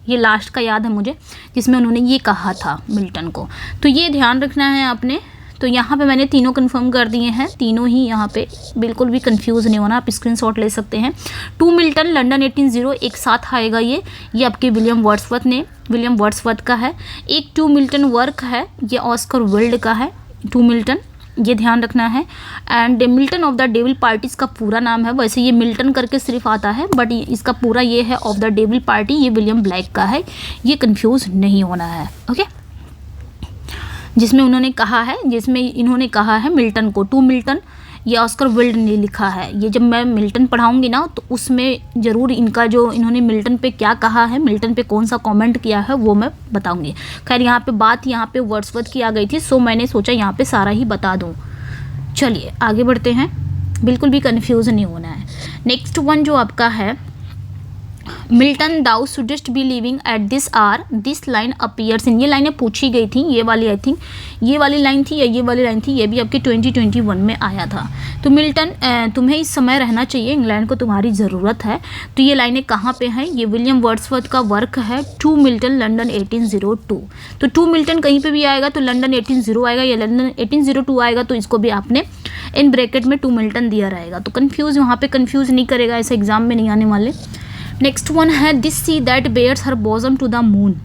ये लास्ट का याद है मुझे, जिसमें उन्होंने ये कहा था मिल्टन को। तो ये ध्यान रखना है आपने। तो यहाँ पे मैंने तीनों कंफर्म कर दिए हैं, तीनों ही यहाँ पे बिल्कुल भी कंफ्यूज नहीं होना, आप स्क्रीनशॉट ले सकते हैं। टू मिल्टन लंदन 1800 एक साथ आएगा, ये आपके विलियम वर्ड्सवर्थ का है। एक टू मिल्टन वर्क है, ये ऑस्कर विल्ड का है, टू मिल्टन, ये ध्यान रखना है। And Milton of the devil party इसका पूरा नाम है, वैसे ये मिल्टन करके सिर्फ आता है, बट इसका पूरा ये है ऑफ द डेविल पार्टी, ये विलियम ब्लैक का है, ये कंफ्यूज नहीं होना है। ओके, जिसमें इन्होंने कहा है मिल्टन को, टू मिल्टन, ये ऑस्कर विल्ड ने लिखा है। ये जब मैं मिल्टन पढ़ाऊंगी ना, तो उसमें ज़रूर इनका जो इन्होंने मिल्टन पे क्या कहा है, मिल्टन पे कौन सा कमेंट किया है, वो मैं बताऊंगी। खैर यहाँ पे बात वर्ड्सवर्थ की आ गई थी, सो मैंने सोचा यहाँ पे सारा ही बता दूँ। चलिए आगे बढ़ते हैं, बिल्कुल भी कन्फ्यूज़ नहीं होना है। नेक्स्ट वन जो आपका है, Milton thou shouldst be living at this hour, this line appears in, ये लाइनें पूछी गई थी, ये वाली आई थिंक ये वाली लाइन थी या ये वाली लाइन थी, ये भी आपके 2021 में आया था। तो मिल्टन तुम्हें इस समय रहना चाहिए, इंग्लैंड को तुम्हारी ज़रूरत है। तो ये लाइनें कहाँ पे हैं, ये विलियम वर्ड्सवर्थ का वर्क है, टू मिल्टन लंदन 1802। तो टू मिल्टन कहीं पे भी आएगा तो लंदन 1800 आएगा, या लंदन 1802 आएगा तो इसको भी आपने इन ब्रैकेट में टू मिल्टन दिया रहेगा। तो कन्फ्यूज़ वहाँ पर कन्फ्यूज़ नहीं करेगा, ऐसे एग्जाम में नहीं आने वाले। नेक्स्ट वन है this sea that bares her bosom to the moon,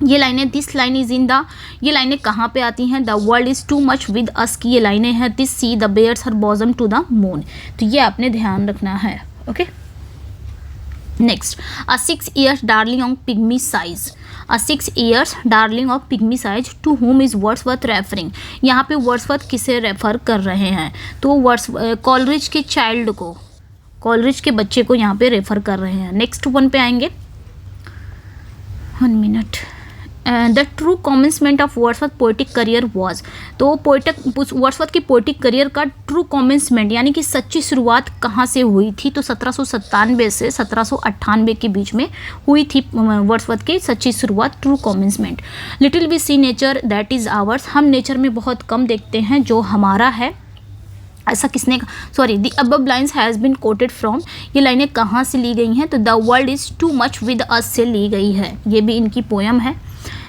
ये लाइनें, this line is in the, ये लाइनें कहाँ पे आती हैं, the world is too much with us की ये लाइनें हैं, this sea the bares her bosom to the moon. तो ये आपने ध्यान रखना है। Okay, next, a 6 years darling of pygmy size, a 6 years darling of pygmy size, to whom is Wordsworth referring, यहाँ पे वर्ड्सवर्थ किसे रेफर कर रहे हैं, तो कॉलरिज के चाइल्ड को, कॉलरिज के बच्चे को यहाँ पे रेफर कर रहे हैं। नेक्स्ट वन पे आएंगे, 1 minute, the true कॉमेंसमेंट of Wordsworth poetic career was, तो वर्ड्सवर्थ की पोएटिक करियर का ट्रू कॉमेंसमेंट यानी कि सच्ची शुरुआत कहाँ से हुई थी, तो 1797 से 1798 के बीच में हुई थी वर्ड्सवर्थ की सच्ची शुरुआत, true commencement. Little we see nature that is ours, हम नेचर में बहुत कम देखते हैं जो हमारा है, ऐसा किसने, sorry, the above lines has been quoted from, ये लाइनें कहाँ से ली गई हैं, तो the world is too much with us से ली गई है, ये भी इनकी पोयम है।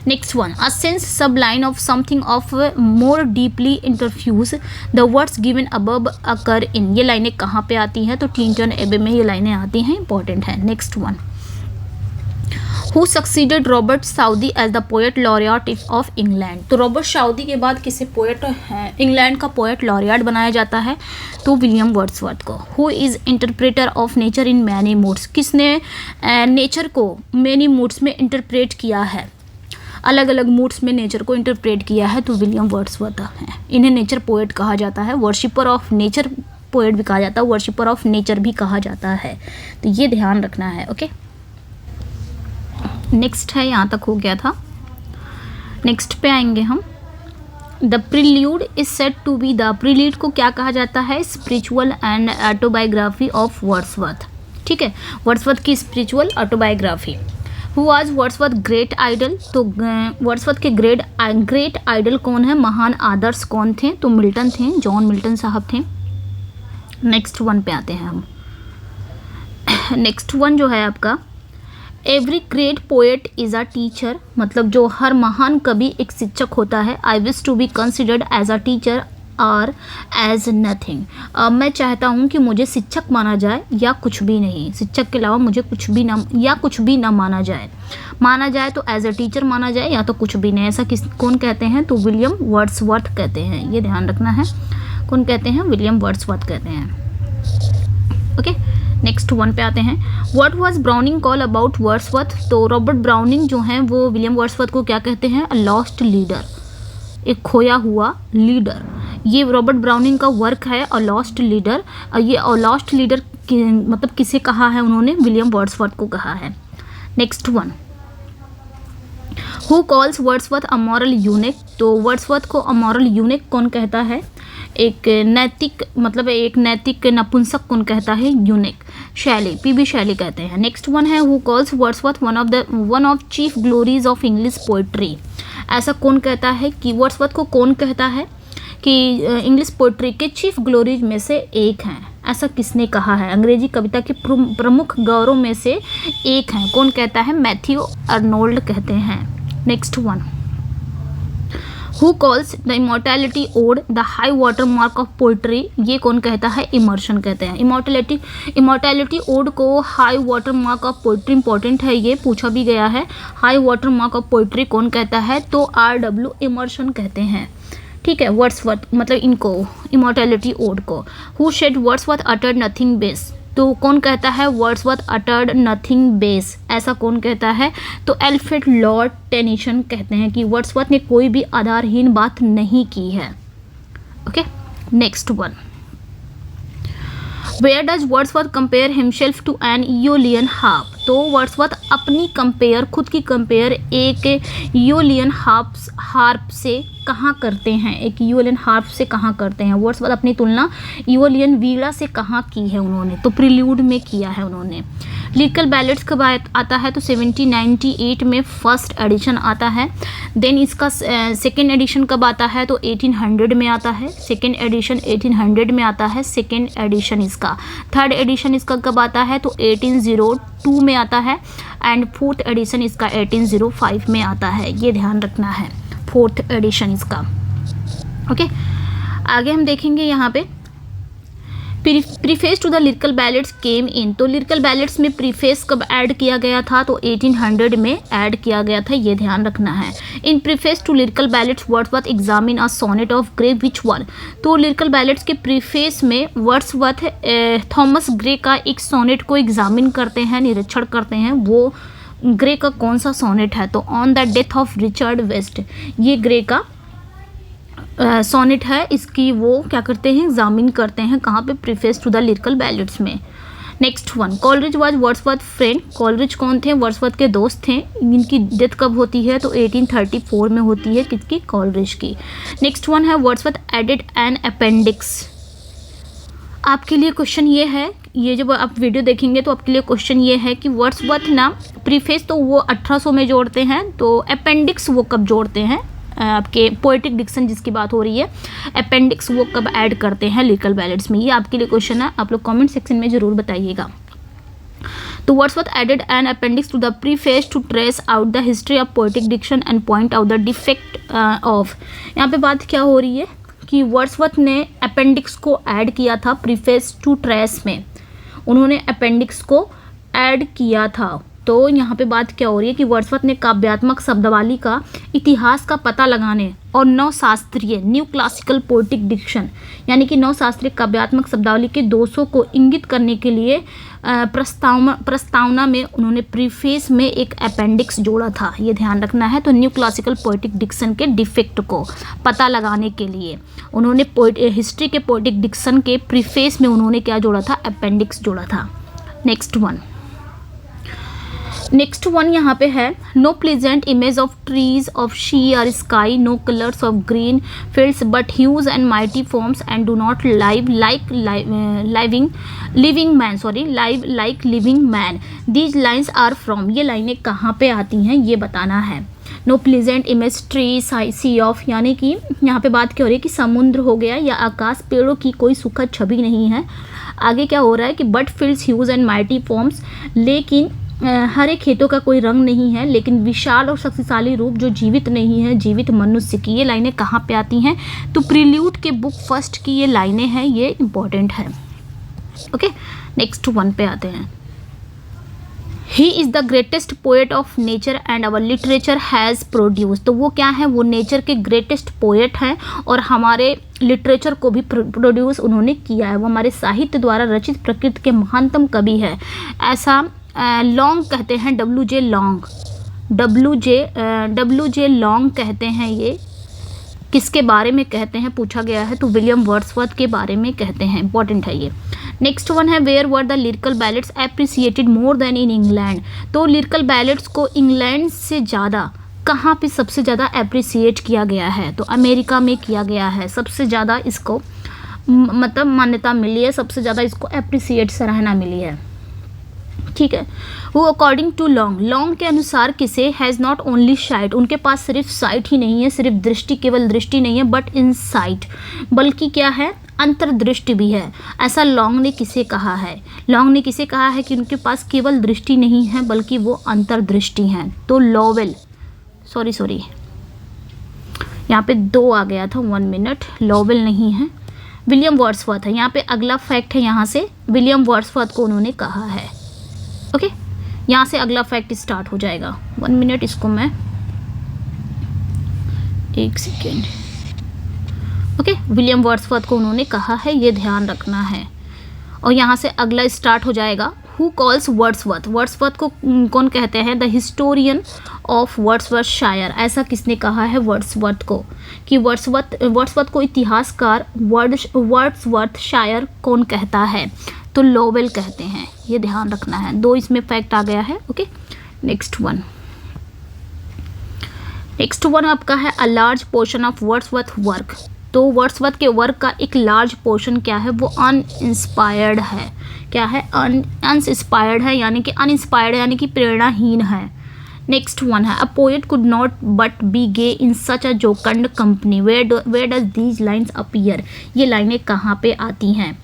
Next one, a sense sublime of something of more deeply interfuse, the words given above occur in, ये लाइनें कहाँ पे आती हैं, तो क्लिंटन एबे में ये लाइनें आती हैं, इंपॉर्टेंट है। Next one, who succeeded Robert Southey as the poet laureate of England, तो रॉबर्ट साउदी के बाद किसे पोएट है, इंग्लैंड का पोएट लॉरियट बनाया जाता है, तो विलियम वर्ड्सवर्थ को। Who is interpreter of nature in many moods, किसने नेचर को मैनी मूड्स में इंटरप्रेट किया है, अलग अलग मूड्स में नेचर को इंटरप्रेट किया है, तो विलियम वर्ड्सवर्थ है। इन्हें नेचर पोएट कहा जाता है, वर्शिपर ऑफ नेचर पोएट भी कहा जाता है, वर्शिपर ऑफ नेचर भी कहा जाता है, तो ये ध्यान रखना है। ओके, नेक्स्ट है, यहाँ तक हो गया था। नेक्स्ट पे आएंगे हम, the prelude is said to be, the prelude को क्या कहा जाता है, spiritual and autobiography of Wordsworth, ठीक है, वर्ड्सवर्थ की spiritual autobiography. Who was Wordsworth great idol, तो वर्ड्सवर्थ के ग्रेट आइडल कौन है, महान आदर्श कौन थे, तो मिल्टन थे, जॉन मिल्टन साहब थे। नेक्स्ट वन पे आते हैं हम, नेक्स्ट वन जो है आपका, every great poet is a teacher, मतलब जो हर महान कवि एक शिक्षक होता है। I wish to be considered as a teacher or as nothing. मैं चाहता हूँ कि मुझे शिक्षक माना जाए या कुछ भी नहीं, शिक्षक के अलावा मुझे कुछ भी ना या कुछ भी ना माना जाए तो एज अ टीचर माना जाए या तो कुछ भी नहीं। ऐसा कौन कहते हैं? तो विलियम वर्ड्सवर्थ कहते हैं, ये ध्यान रखना है। कौन कहते हैं? विलियम वर्ड्सवर्थ कहते हैं। ओके, नेक्स्ट वन पे आते हैं। What was browning call about Wordsworth? तो रॉबर्ट ब्राउनिंग जो हैं वो विलियम वर्ड्सवर्थ को क्या कहते हैं? अ लॉस्ट लीडर, एक खोया हुआ लीडर। ये रॉबर्ट ब्राउनिंग का वर्क है अ लॉस्ट लीडर। ये अ लॉस्ट लीडर मतलब किसे कहा है उन्होंने? विलियम वर्ड्सवर्थ को कहा है। Next one, who calls Wordsworth a moral unique? तो वर्ड्सवर्थ को अ मॉरल यूनिक कौन कहता है? एक नैतिक मतलब एक नैतिक नपुंसक कौन कहता है? यूनिक। शैली, पीबी शैली कहते हैं। नेक्स्ट वन है, who calls Wordsworth one of chief glories of English poetry? ऐसा कौन कहता है कि वर्ड्सवर्थ को कौन कहता है कि इंग्लिश पोइट्री के चीफ ग्लोरीज में से एक हैं? ऐसा किसने कहा है? अंग्रेजी कविता के प्रमुख गौरव में से एक हैं। कौन कहता है? मैथ्यू अर्नोल्ड कहते हैं। Next one, who calls the immortality ode the high water mark of poetry? ये कौन कहता है? इमर्शन कहते हैं। इमॉर्टैलिटी ओड को high water mark of poetry important है, ये पूछा भी गया है। High water mark of poetry कौन कहता है? तो R.W. इमर्शन कहते हैं। ठीक है, वर्ड्सवर्थ मतलब इनको इमॉर्टैलिटी ओड को। Who shed Wordsworth uttered nothing base? तो कौन कहता है? Wordsworth uttered nothing base. ऐसा कौन कहता है? तो एल्फ्रेड लॉर्ड टेनिसन कहते हैं कि वर्ड्सवर्थ ने कोई भी आधारहीन बात नहीं की है। Okay, next one, where does Wordsworth compare himself to an Aeolian harp? तो वर्ड्सवर्थ अपनी खुद की कंपेयर एक इयोलियन हार्प से कहाँ करते हैं? एक इयोलियन हार्प से कहाँ करते हैं? वर्ड्सवर्थ अपनी तुलना इयोलियन वीणा से कहाँ की है उन्होंने? तो प्रिल्यूड में किया है उन्होंने। लिरिकल बैलेट्स कब आता है? तो 1798 में फर्स्ट एडिशन आता है। देन इसका सेकेंड एडिशन कब आता है? तो 1800 में आता है। सेकेंड एडिशन 1800 में आता है सेकेंड एडिशन इसका। थर्ड एडिशन इसका कब आता है? तो 1802 में आता है। एंड फोर्थ एडिशन इसका 1805 में आता है, ये ध्यान रखना है, फोर्थ एडिशन इसका। ओके, आगे हम देखेंगे यहाँ पे preface to the lyrical ballads came in. तो लिरिकल बैलेट्स में प्रीफेस कब ऐड किया गया था? तो 1800 में ऐड किया गया था, ये ध्यान रखना है। In preface to lyrical ballads Wordsworth examine a sonnet of Gray which one? तो लिरिकल बैलेट्स के प्रीफेस में वर्ड्सवर्थ थॉमस ग्रे का एक सोनेट को एग्जामिन करते हैं, निरीक्षण करते हैं। वो ग्रे का कौन सा सोनेट है? तो on the death of Richard West, ये ग्रे का सोनेट है। इसकी वो क्या करते हैं? एग्जामिन करते हैं। कहाँ पे? Preface to the lyrical ballads में। Next one, Coleridge was Wordsworth friend. Coleridge कौन थे? वर्ड्सवर्थ के दोस्त थे। इनकी डेथ कब होती है? तो 1834 में होती है। किसकी? कॉलरिज की। नेक्स्ट वन है, वर्ड्सवर्थ एडेड एन अपेंडिक्स। आपके लिए क्वेश्चन ये है, ये जब आप वीडियो देखेंगे तो आपके लिए क्वेश्चन ये है कि वर्ड्सवर्थ ना प्रीफेस तो वो 1800 में जोड़ते हैं, तो अपेंडिक्स वो कब जोड़ते हैं? आपके पोएटिक डिक्शन जिसकी बात हो रही है, अपेंडिक्स वो कब ऐड करते हैं लिरिकल बैलेट्स में? ये आपके लिए क्वेश्चन है, आप लोग कमेंट सेक्शन में ज़रूर बताइएगा। तो Wordsworth added an appendix to the preface to trace out the history of poetic diction and point out the defect of. यहाँ पे बात क्या हो रही है कि वर्ड्सवर्थ ने अपेंडिक्स को ऐड किया था प्रीफेस टू ट्रेस में, उन्होंने अपेंडिक्स को ऐड किया था। तो यहाँ पे बात क्या हो रही है कि वर्ड्सवर्थ ने काव्यात्मक शब्दावली का इतिहास का पता लगाने और नवशास्त्रीय न्यू क्लासिकल पोएटिक डिक्शन यानी कि नवशास्त्रीय काव्यात्मक शब्दावली के दोषों को इंगित करने के लिए प्रस्तावना में उन्होंने प्रीफेस में एक अपेंडिक्स जोड़ा था, ये ध्यान रखना है। तो न्यू क्लासिकल पोएटिक डिक्शन के डिफेक्ट को पता लगाने के लिए उन्होंने हिस्ट्री के पोएटिक डिक्शन के प्रीफेस में उन्होंने क्या जोड़ा था? अपेंडिक्स जोड़ा था। नेक्स्ट वन यहाँ पे है, no pleasant image of trees of sea or sky, no colours of green fields but huge and mighty forms and do not live like living man. These lines are from, ये लाइनें कहाँ पे आती हैं ये बताना है। No pleasant image tree sea of, यानी कि यहाँ पे बात क्या हो रही है कि समुद्र हो गया या आकाश, पेड़ों की कोई सुखद छवि नहीं है। आगे क्या हो रहा है कि but fields huge and mighty forms, लेकिन हरे खेतों का कोई रंग नहीं है, लेकिन विशाल और शक्तिशाली रूप जो जीवित नहीं है, जीवित मनुष्य की। ये लाइनें कहाँ पे आती हैं? तो प्रील्यूड के बुक फर्स्ट की ये लाइनें हैं, ये इंपॉर्टेंट है। ओके, नेक्स्ट वन पे आते हैं। He is the greatest poet of nature and our literature has produce. तो वो क्या है? वो नेचर के ग्रेटेस्ट पोएट हैं और हमारे लिटरेचर को भी प्रोड्यूस उन्होंने किया है। वो हमारे साहित्य द्वारा रचित प्रकृति के महानतम कवि है, ऐसा लॉन्ग कहते हैं, WJ लॉन्ग, WJ लॉन्ग कहते हैं। ये किसके बारे में कहते हैं पूछा गया है? तो विलियम वर्ड्सवर्थ के बारे में कहते हैं, इंपॉर्टेंट है ये। नेक्स्ट वन है, where were the lyrical ballads appreciated more than in England. तो लिरिकल बैलेट्स को इंग्लैंड से ज़्यादा कहाँ पे सबसे ज़्यादा एप्रिसिएट किया गया है? तो अमेरिका में किया गया है, सबसे ज़्यादा इसको मतलब मान्यता मिली है, सबसे ज़्यादा इसको एप्रिसिएट सराहना मिली है। ठीक है। वो अकॉर्डिंग टू लॉन्ग के अनुसार किसे? हैज़ नॉट ओनली साइट, उनके पास सिर्फ साइट ही नहीं है, सिर्फ दृष्टि, केवल दृष्टि नहीं है, बट इन साइट, बल्कि क्या है? अंतर्दृष्टि भी है। ऐसा लॉन्ग ने किसे कहा है? लॉन्ग ने किसे कहा है कि उनके पास केवल दृष्टि नहीं है बल्कि वो अंतर्दृष्टि हैं? तो लॉवेल, सॉरी यहाँ पे 2 आ गया था, 1 मिनट, लॉवेल नहीं है, विलियम वर्ड्सवर्थ है। यहाँ पे अगला फैक्ट है, यहाँ से विलियम वर्ड्सवर्थ को उन्होंने कहा है। ओके, यहाँ से अगला फैक्ट स्टार्ट हो जाएगा। 1 मिनट, इसको मैं 1 सेकेंड। ओके, विलियम वर्ड्सवर्थ को उन्होंने कहा है, ये ध्यान रखना है। और यहाँ से अगला स्टार्ट हो जाएगा। Who calls Wordsworth? वर्ड्सवर्थ को कौन कहते हैं? The historian of Wordsworthshire. ऐसा किसने कहा है वर्ड्सवर्थ को? कि वर्ड्सवर्थ को इतिहासकार वर्ड्सवर्थशायर कौन कहता है? तो लॉवेल कहते हैं, ये ध्यान रखना है। 2 इसमें फैक्ट आ गया है। ओके, नेक्स्ट वन आपका है, a large portion of Wordsworth work. तो वर्ड्सवर्थ के वर्क का एक लार्ज पोर्शन क्या है? वो अनइंस्पायर्ड है। क्या है? अनइंस्पायर्ड है, यानी कि अनइंस्पायर्ड यानी कि प्रेरणाहीन है। नेक्स्ट वन है, a poet could not but be gay in such a jocund company, where does these lines appear. ये लाइनें कहाँ पे आती हैं?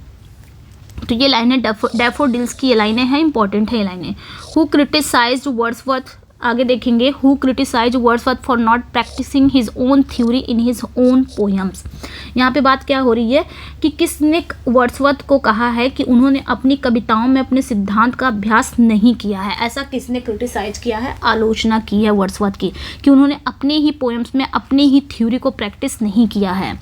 तो ये लाइनें डैफोडिल्स की ये लाइनें हैं, इंपॉर्टेंट है ये लाइनें। हु क्रिटिसाइज्ड वर्ड्सवर्थ, आगे देखेंगे, who criticised Wordsworth for not practising his own theory in his own poems. यहाँ पे बात क्या हो रही है कि किसने वर्ड्सवर्थ को कहा है कि उन्होंने अपनी कविताओं में अपने सिद्धांत का अभ्यास नहीं किया है। ऐसा किसने क्रिटिसाइज किया है? आलोचना की है वर्ड्सवर्थ की, कि उन्होंने अपने ही पोएम्स में अपने ही थ्योरी को प्रैक्टिस नहीं किया है,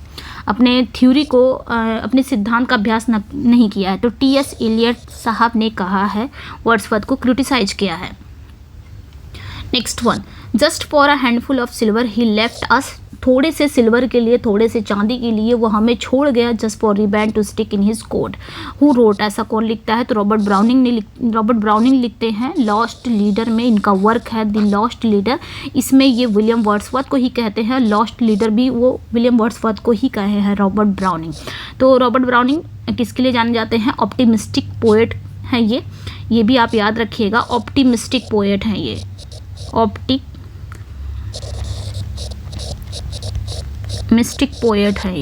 अपने थ्योरी को अपने सिद्धांत का अभ्यास नहीं किया है। तो T.S. एलियट साहब ने कहा है, वर्ड्सवर्थ को क्रिटिसाइज किया है। Next one, just for a handful of silver he left अस। थोड़े से सिल्वर के लिए, थोड़े से चांदी के लिए वो हमें छोड़ गया, just for riband to stick in his coat. Who wrote, ऐसा कौन लिखता है? तो रॉबर्ट ब्राउनिंग लिखते हैं। लॉस्ट लीडर में इनका वर्क है, द लॉस्ट लीडर। इसमें ये विलियम वर्ड्सवर्थ को ही कहते हैं, लॉस्ट लीडर भी वो विलियम वर्ड्सवर्थ को ही कहे हैं, रॉबर्ट ब्राउनिंग। तो रॉबर्ट ब्राउनिंग किसके लिए जाने जाते हैं? ऑप्टिमिस्टिक पोएट हैं ये भी आप याद रखिएगा, ऑप्टिमिस्टिक पोएट हैं ये, ऑप्टिमिस्टिक पोएट है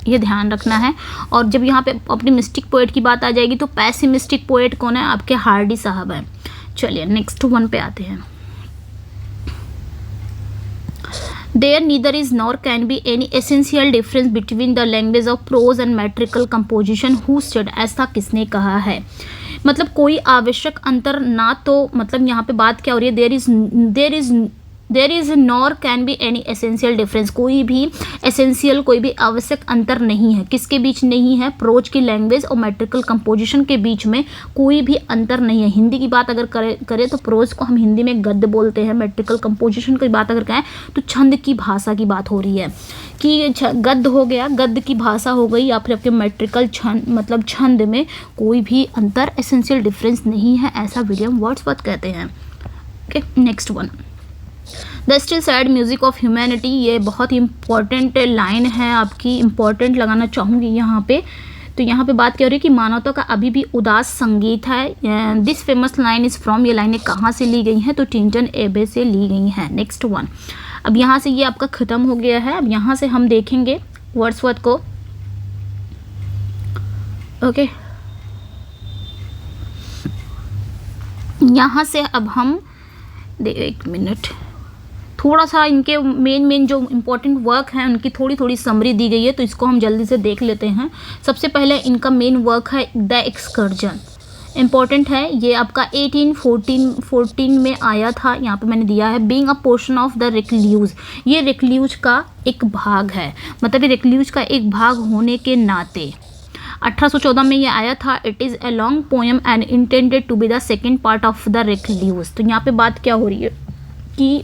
ये ध्यान रखना है। और जब यहाँ पे ऑप्टिमिस्टिक पोएट की बात आ जाएगी तो पैसिमिस्टिक पोएट कौन है? आपके हार्डी साहब हैं। चलिए नेक्स्ट वन पे आते हैं। There neither is nor can be any essential difference between the language of prose and metrical composition. Who said? ऐसा किसने कहा है? मतलब कोई आवश्यक अंतर ना, तो मतलब यहाँ पे बात क्या हो रही है? There is nor can be any essential difference. कोई भी एसेंशियल, कोई भी आवश्यक अंतर नहीं है। किसके बीच नहीं है? प्रोज की लैंग्वेज और मेट्रिकल कंपोजिशन के बीच में कोई भी अंतर नहीं है। हिंदी की बात अगर करें तो प्रोज को हम हिंदी में गद्य बोलते हैं। मेट्रिकल कंपोजिशन की बात अगर कहें तो छंद की भाषा की बात हो रही है कि गद्य हो गया, गद्य की भाषा हो गई, या फिर आपके मेट्रिकल छंद मतलब छंद में कोई भी अंतर, एसेंशियल डिफरेंस नहीं है, ऐसा विलियम वर्ड्सवर्थ कहते हैं। Okay, next one, the still sad music of humanity. ये बहुत ही इंपॉर्टेंट लाइन है आपकी, इंपॉर्टेंट लगाना चाहूँगी यहाँ पे। तो यहाँ पे बात क्या हो रही है कि मानवता का अभी भी उदास संगीत है। This famous line is from, ये लाइनें कहाँ से ली गई हैं? तो टिंटन एबे से ली गई हैं। नेक्स्ट वन, अब यहाँ से ये आपका ख़त्म हो गया है। अब यहाँ से हम देखेंगे वर्ड्सवर्थ को। ओके, यहाँ से अब हम एक मिनट, थोड़ा सा इनके मेन जो इम्पोर्टेंट वर्क हैं उनकी थोड़ी समरी दी गई है, तो इसको हम जल्दी से देख लेते हैं। सबसे पहले इनका मेन वर्क है द एक्सकर्जन, इम्पॉर्टेंट है ये आपका 1814 में आया था। यहाँ पे मैंने दिया है being a portion of the recluse, ये रिक्ल्यूज का एक भाग है, मतलब ये रिक्ल्यूज का एक भाग होने के नाते 1814 में ये आया था। It is a long poem and intended to be the second part of the recluse. तो यहाँ पे बात क्या हो रही है कि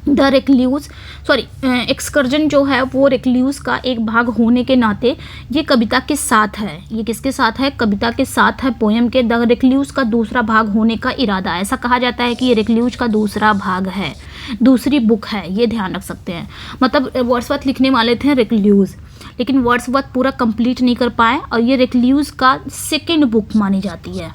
द रिक्ल्यूज एक्सकर्जन जो है वो रिक्ल्यूज का एक भाग होने के नाते ये कविता के साथ है। ये किसके साथ है? कविता के साथ है, पोएम के। द रिक्ल्यूज का दूसरा भाग होने का इरादा, ऐसा कहा जाता है कि ये रिक्ल्यूज का दूसरा भाग है, दूसरी बुक है, ये ध्यान रख सकते हैं। मतलब वर्ड्सवर्थ लिखने वाले थे रिक्ल्यूज, लेकिन वर्ड्सवर्थ पूरा कंप्लीट नहीं कर पाए और ये रिक्ल्यूज का सेकेंड बुक मानी जाती है।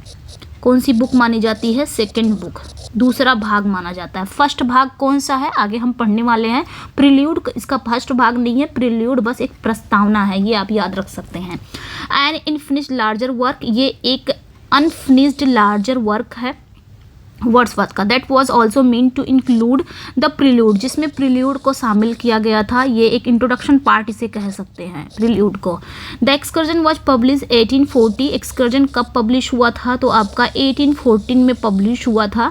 कौन सी बुक मानी जाती है? सेकेंड बुक, दूसरा भाग माना जाता है। फर्स्ट भाग कौन सा है आगे हम पढ़ने वाले हैं। प्रिल्यूड इसका फर्स्ट भाग नहीं है, प्रिल्यूड बस एक प्रस्तावना है, ये आप याद रख सकते हैं। एंड अनफिनिश्ड लार्जर वर्क, ये एक अनफिनिश्ड लार्जर वर्क है वर्ड्सवर्थ का। That was also mean to include the prelude, जिसमें प्रिल्यूड को शामिल किया गया था। ये एक इंट्रोडक्शन पार्ट इसे कह सकते हैं प्रिल्यूड को। The excursion was publish 1840, excursion कब पब्लिश हुआ था? तो आपका 1814 में पब्लिश हुआ था।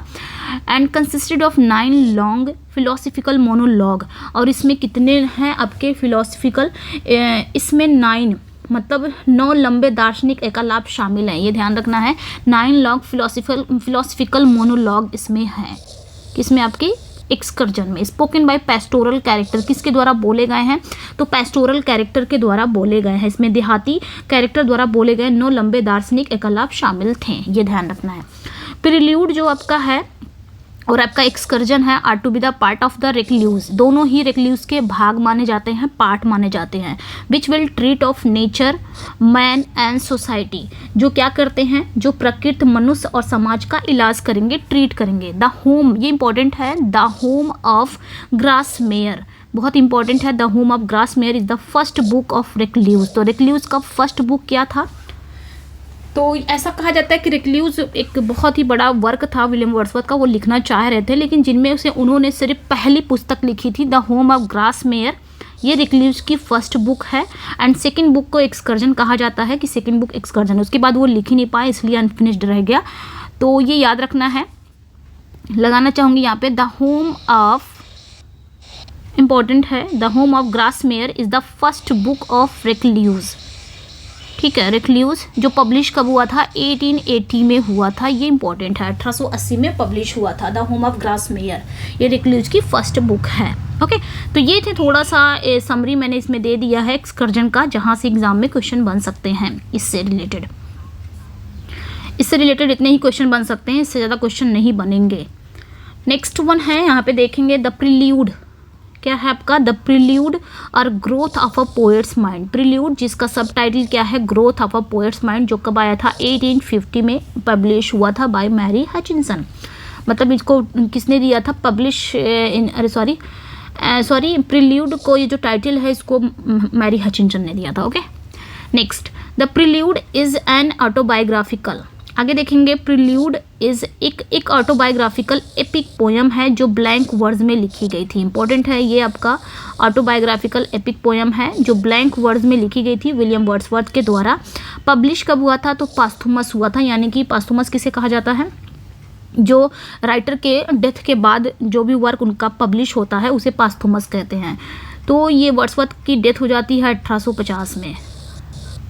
And consisted of 9 long philosophical monologue, और इसमें कितने हैं आपके फिलोसफिकल, इसमें 9 मतलब 9 लंबे दार्शनिक एकालाप शामिल हैं, ये ध्यान रखना है। 9 लॉन्ग फिलोसफिकल मोनोलॉग इसमें है, किसमें? आपके एक्सकर्जन में। स्पोकन बाय पेस्टोरल कैरेक्टर, किसके द्वारा बोले गए हैं? तो पेस्टोरल कैरेक्टर के द्वारा बोले गए हैं। इसमें देहाती कैरेक्टर द्वारा बोले गए 9 लंबे दार्शनिक एकालाप शामिल थे, ये ध्यान रखना है। प्रिल्यूड जो आपका है और आपका एक्सकर्जन है are to be the part of the recluse, दोनों ही रिक्ल्यूज के भाग माने जाते हैं, पार्ट माने जाते हैं। Which will treat of nature, man and society, जो क्या करते हैं? जो प्रकृति, मनुष्य और समाज का इलाज करेंगे, ट्रीट करेंगे। द होम, ये इंपॉर्टेंट है, द होम ऑफ ग्रासमेयर, बहुत इंपॉर्टेंट है। The home of Grasmere is the first book of recluse. तो रिक्ल्यूज का फर्स्ट बुक क्या था? तो ऐसा कहा जाता है कि रिक्ल्यूज एक बहुत ही बड़ा वर्क था विलियम वर्ड्सवर्थ का, वो लिखना चाह रहे थे, लेकिन जिनमें से उन्होंने सिर्फ पहली पुस्तक लिखी थी द होम ऑफ ग्रासमेयर, ये रिक्ल्यूज की फर्स्ट बुक है। एंड सेकंड बुक को एक्सकर्जन कहा जाता है कि सेकंड बुक एक्सकर्जन, उसके बाद वो लिख ही नहीं पाए इसलिए अनफिनिश्ड रह गया। तो ये याद रखना है, लगाना चाहूँगी यहाँ पे द होम ऑफ, इम्पॉर्टेंट है, the home of Grasmere is the first book of recluse. ठीक है, रिक्ल्यूज जो पब्लिश कब हुआ था? 1880 में हुआ था, ये इंपॉर्टेंट है। 1880 में पब्लिश हुआ था द होम ऑफ ग्रासमेयर, ये रिक्ल्यूज की फर्स्ट बुक है। ओके, तो ये थे थोड़ा सा समरी मैंने इसमें दे दिया है एक्सकर्जन का, जहाँ से एग्जाम में क्वेश्चन बन सकते हैं। इससे रिलेटेड इतने ही क्वेश्चन बन सकते हैं, इससे ज़्यादा क्वेश्चन नहीं बनेंगे। नेक्स्ट वन है, यहाँ पे देखेंगे द प्रिल्यूड, क्या है आपका? द प्रिल्यूड और growth of a poets mind. Prelude जिसका सब टाइटल क्या है? Growth of a poets mind, जो कब आया था? 1850 में पब्लिश हुआ था बाय मैरी हचिंसन। मतलब इसको किसने दिया था पब्लिश प्रिल्यूड को, ये जो टाइटल है इसको मैरी हचिंसन ने दिया था। Okay, next, the prelude is an autobiographical, आगे देखेंगे। प्रिल्यूड इज एक ऑटोबायोग्राफिकल एपिक पोएम है जो ब्लैंक वर्ड्स में लिखी गई थी। इंपॉर्टेंट है, ये आपका ऑटोबायोग्राफिकल एपिक पोएम है जो ब्लैंक वर्ड्स में लिखी गई थी विलियम वर्ड्सवर्थ के द्वारा। पब्लिश कब हुआ था? तो पास्थुमस हुआ था, यानी कि पास्थुमस किसे कहा जाता है? जो राइटर के डेथ के बाद जो भी वर्क उनका पब्लिश होता है उसे पास्थुमस कहते हैं। तो ये वर्ड्सवर्थ की डेथ हो जाती है 1850 में।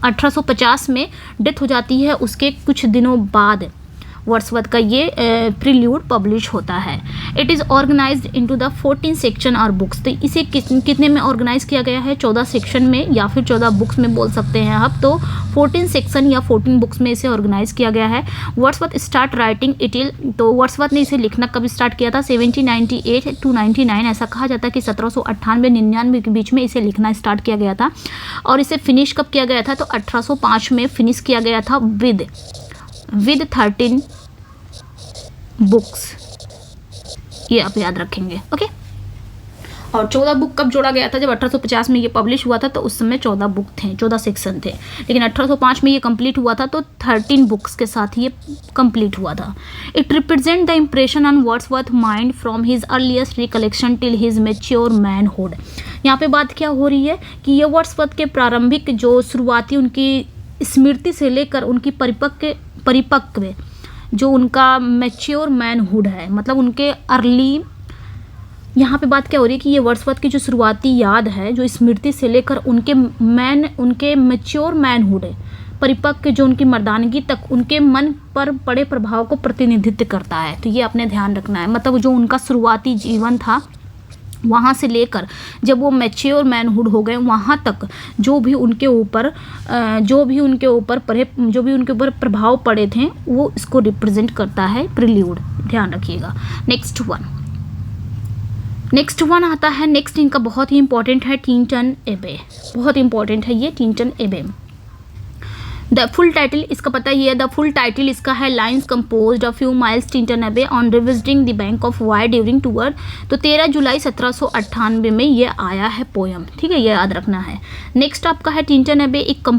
1850 में डेथ हो जाती है, उसके कुछ दिनों बाद वर्ड्सवर्थ का ये प्रिल्यूड पब्लिश होता है। It is organised into the 14 section और बुक्स। तो इसे कितने में ऑर्गेनाइज किया गया है? 14 सेक्शन में या फिर 14 बुक्स में बोल सकते हैं आप। तो 14 सेक्शन या 14 बुक्स में इसे ऑर्गेनाइज किया गया है। वर्ड्सवर्थ स्टार्ट राइटिंग इटिल, तो वर्ड्सवर्थ ने इसे लिखना कब स्टार्ट किया था? 1798 to 99, ऐसा कहा जाता है कि 1798-99 के बीच में इसे लिखना स्टार्ट किया गया था। और इसे फिनिश कब किया गया था? तो 1805 में फिनिश किया गया था विद 13 बुक्स, ये आप याद रखेंगे। ओके, और 14 बुक कब जोड़ा गया था? जब 1850 में ये पब्लिश हुआ था तो उस समय 14 बुक थे, 14 सेक्शन थे, लेकिन 1805 में ये कंप्लीट हुआ था तो 13 बुक्स के साथ ये कंप्लीट हुआ था। It represent the impression on Wordsworth mind from his earliest recollection till his mature manhood. यहाँ पे बात क्या हो रही है कि ये वर्ड्सवर्थ के प्रारंभिक जो शुरुआती उनकी स्मृति से लेकर उनकी परिपक्व जो उनका मैच्योर मैनहुड है, मतलब उनके अर्ली, यहाँ पे बात क्या हो रही है कि ये वर्ड्सवर्थ की जो शुरुआती याद है, जो स्मृति से लेकर उनके मैच्योर मैनहुड है, परिपक्व जो उनकी मर्दानगी तक उनके मन पर पड़े प्रभाव को प्रतिनिधित्व करता है। तो ये अपने ध्यान रखना है, मतलब जो उनका शुरुआती जीवन था वहाँ से लेकर जब वो मैच्योर मैनहुड हो गए वहाँ तक जो भी उनके ऊपर प्रभाव पड़े थे वो इसको रिप्रेजेंट करता है प्रील्यूड, ध्यान रखिएगा। नेक्स्ट वन आता है, नेक्स्ट इनका बहुत ही इंपॉर्टेंट है टिंटन एबे, बहुत इंपॉर्टेंट है ये टिंटन एबे। द फुल टाइटल इसका पता ही है, द फुल टाइटल इसका है lines composed of few miles Tintern Abbey on revisiting the bank of Wye during tour. तो 13 जुलाई 1798 में ये आया है पोयम, ठीक है, ये याद रखना है। नेक्स्ट आपका है टिंटन एबे एक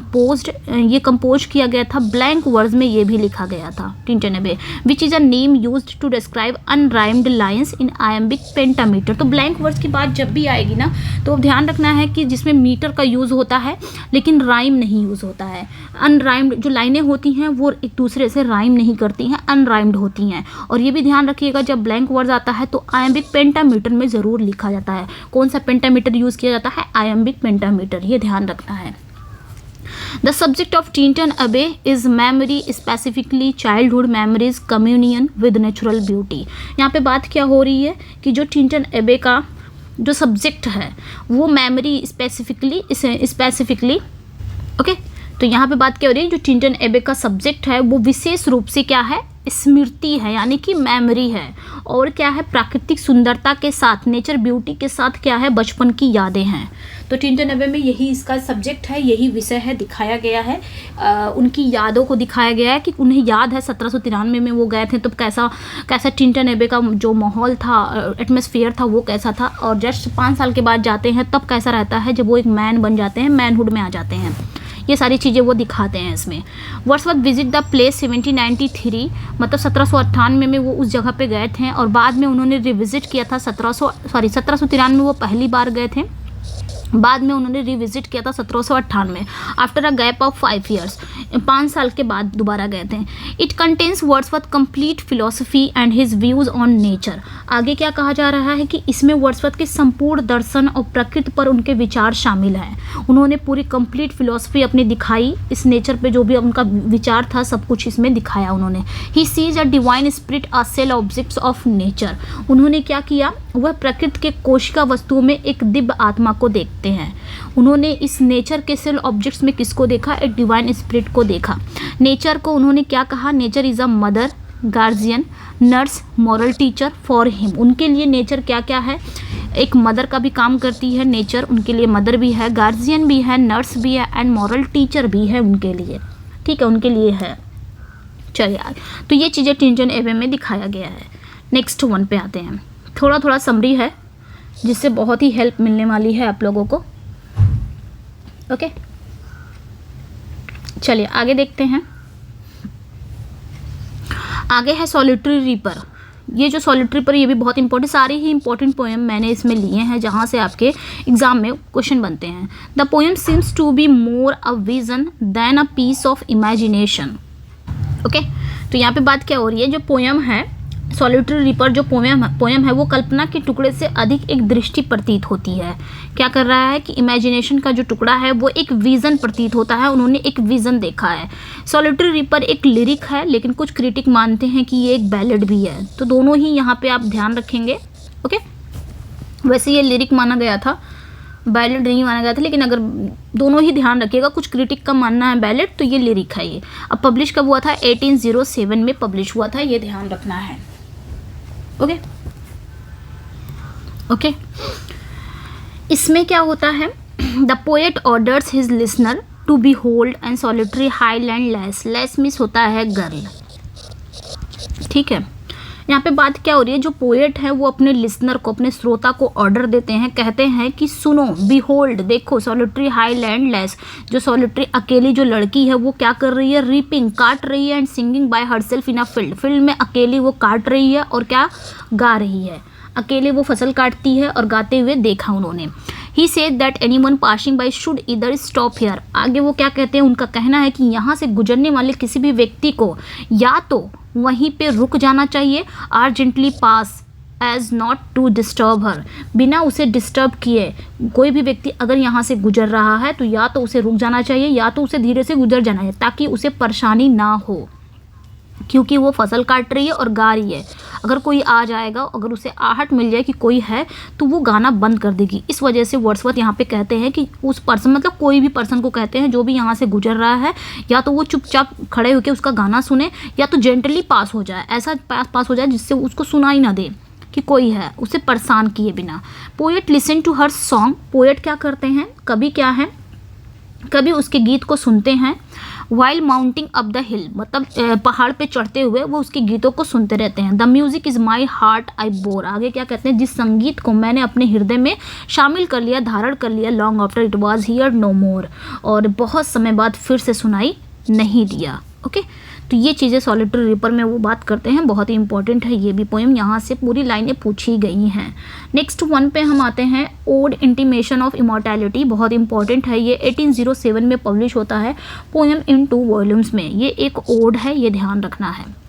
ये कंपोज किया गया था, ब्लैंक वर्ड्स में ये भी लिखा गया था Tintern Abbey, which is a name used to describe unrhymed lines in iambic pentameter. तो ब्लैंक वर्ड्स की बात जब भी आएगी ना तो ध्यान रखना है कि जिसमें मीटर का यूज़ होता है लेकिन राइम नहीं यूज़ होता है। अनराइम्ड जो लाइनें होती हैं वो एक दूसरे से राइम नहीं करती हैं, अनराइम्ड होती हैं। और ये भी ध्यान रखिएगा जब ब्लैंक वर्ड्स आता है तो आयम्बिक पेंटामीटर में ज़रूर लिखा जाता है। कौन सा पेंटामीटर यूज़ किया जाता है? आयम्बिक पेंटामीटर, ये ध्यान रखना है। द सब्जेक्ट ऑफ टिंटन एबे is memory, specifically childhood memories, communion with natural beauty. यहाँ पे बात क्या हो रही है कि जो टिंटन एबे का जो सब्जेक्ट है वो मेमोरी स्पेसिफिकली ओके। तो यहाँ पे बात क्या हो रही है, जो टिंटन एबे का सब्जेक्ट है वो विशेष रूप से क्या है? स्मृति है, यानी कि मेमोरी है। और क्या है? प्राकृतिक सुंदरता के साथ, नेचर ब्यूटी के साथ क्या है? बचपन की यादें हैं। तो टिंटन एबे में यही इसका सब्जेक्ट है, यही विषय है, दिखाया गया है। उनकी यादों को दिखाया गया है कि उन्हें याद है 1793 में वो गए थे तो कैसा टिंटन एबे का जो माहौल था, एटमॉस्फेयर था वो कैसा था, और जस्ट 5 साल के बाद जाते हैं तब कैसा रहता है जब वो एक मैन बन जाते हैं, मैनहुड में आ जाते हैं। ये सारी चीज़ें वो दिखाते हैं इसमें। वर्ड्सवर्थ विजिट द प्लेस 1793, मतलब 1798 में वो उस जगह पे गए थे और बाद में उन्होंने रिविजिट किया था 1793 में वो पहली बार गए थे, बाद में उन्होंने रिविजिट किया था 1798 में, after a gap of 5 years, 5 साल के बाद दोबारा गए थे। It contains Wordsworth complete philosophy and his views on nature. आगे क्या कहा जा रहा है कि इसमें वर्ड्सवर्थ के संपूर्ण दर्शन और प्रकृति पर उनके विचार शामिल हैं। उन्होंने पूरी कंप्लीट फिलोसफी अपनी दिखाई, इस नेचर पे जो भी उनका विचार था सब कुछ इसमें दिखाया उन्होंने। He sees a divine spirit a cell objects of nature. उन्होंने क्या किया? वह प्रकृति के कोशिका वस्तुओं में एक दिव्य आत्मा को देखते हैं। उन्होंने इस नेचर के सेल ऑब्जेक्ट्स में किसको देखा? एक डिवाइन स्पिरिट को देखा। नेचर को उन्होंने क्या कहा? Nature is a mother, guardian, nurse, moral teacher for him. उनके लिए नेचर क्या क्या है? एक मदर का भी काम करती है नेचर, उनके लिए मदर भी है, गार्जियन भी है, नर्स भी है एंड मॉरल टीचर भी है उनके लिए, ठीक है, उनके लिए है। चलिए तो ये चीज़ें टिंटन एबे में दिखाया गया है। नेक्स्ट वन पे आते हैं, थोड़ा समरी है जिससे बहुत ही हेल्प मिलने वाली है आप लोगों को। ओके, चलिए आगे देखते हैं। आगे है सॉलिटरी रीपर। ये जो सॉलिटरी रीपर ये भी बहुत इंपॉर्टेंट, सारे ही इंपॉर्टेंट पोएम मैंने इसमें लिए हैं जहाँ से आपके एग्जाम में क्वेश्चन बनते हैं। The poem seems to be more a vision than a piece of imagination. Okay, तो यहाँ पे बात क्या हो रही है, जो पोएम है सॉलिटरी रीपर, जो पोएम है वो कल्पना के टुकड़े से अधिक एक दृष्टि प्रतीत होती है। क्या कर रहा है कि इमेजिनेशन का जो टुकड़ा है वो एक विज़न प्रतीत होता है, उन्होंने एक विज़न देखा है। सॉलिटरी रीपर एक लिरिक है लेकिन कुछ क्रिटिक मानते हैं कि ये एक बैलेड भी है, तो दोनों ही यहाँ पे आप ध्यान रखेंगे। ओके, वैसे ये लिरिक माना गया था, बैलेड नहीं माना गया था, लेकिन अगर दोनों ही ध्यान रखिएगा, कुछ क्रिटिक का मानना है बैलेड, तो ये लिरिक है ये। अब पब्लिश कब हुआ था? 1807 में पब्लिश हुआ था, ये ध्यान रखना है। ओके ओके, इसमें क्या होता है? The poet orders his listener to behold and solitary Highland lass. Lass miss होता है गर्ल, ठीक है। यहाँ पे बात क्या हो रही है, जो पोएट है वो अपने लिसनर को, अपने श्रोता को ऑर्डर देते हैं, कहते हैं कि सुनो, बिहोल्ड, देखो, सॉलिटरी हाई लैंडलेस, जो सॉलिटरी अकेली जो लड़की है वो क्या कर रही है, रीपिंग, काट रही है, and singing by herself in a field, field में अकेली वो काट रही है और क्या गा रही है, अकेले वो फसल काटती है और गाते हुए देखा उन्होंने। He said that anyone passing by should इधर स्टॉप हियर, आगे वो क्या कहते हैं, उनका कहना है कि यहाँ से गुजरने वाले किसी भी व्यक्ति को या तो वहीं पे रुक जाना चाहिए, urgently pass as not to disturb her, बिना उसे डिस्टर्ब किए, कोई भी व्यक्ति अगर यहाँ से गुजर रहा है तो या तो उसे रुक जाना चाहिए या तो उसे धीरे से गुजर जाना है, ताकि उसे परेशानी ना हो, क्योंकि वो फसल काट रही है और गा रही है। अगर कोई आ जाएगा, अगर उसे आहट मिल जाए कि कोई है, तो वो गाना बंद कर देगी। इस वजह से वर्ड्सवर्थ यहाँ पे कहते हैं कि उस पर्सन, मतलब कोई भी पर्सन को कहते हैं जो भी यहाँ से गुजर रहा है, या तो वो चुपचाप खड़े होकर उसका गाना सुने या तो जेंटली पास हो जाए, ऐसा पास हो जाए जिससे उसको सुनाई ना दे कि कोई है, उसे परेशान किए बिना। Poet listen to her song, poet क्या करते हैं, कभी क्या है, कभी उसके गीत को सुनते हैं, वाइल माउंटिंग अप द हिल, मतलब पहाड़ पे चढ़ते हुए वो उसके गीतों को सुनते रहते हैं। The music is my heart I bore, आगे क्या कहते हैं, जिस संगीत को मैंने अपने हृदय में शामिल कर लिया, धारण कर लिया, long after it was heard no more, और बहुत समय बाद फिर से सुनाई नहीं दिया। ओके, तो ये चीज़ें सॉलिटरी रिपर में वो बात करते हैं, बहुत ही इंपॉर्टेंट है ये भी पोएम, यहाँ से पूरी लाइनें पूछी गई हैं। नेक्स्ट वन पे हम आते हैं, ओड इंटीमेशन ऑफ इमॉर्टैलिटी, बहुत इंपॉर्टेंट है ये, 1807 में पब्लिश होता है, पोएम इन 2 वॉल्यूम्स में, ये एक ओड है, ये ध्यान रखना है।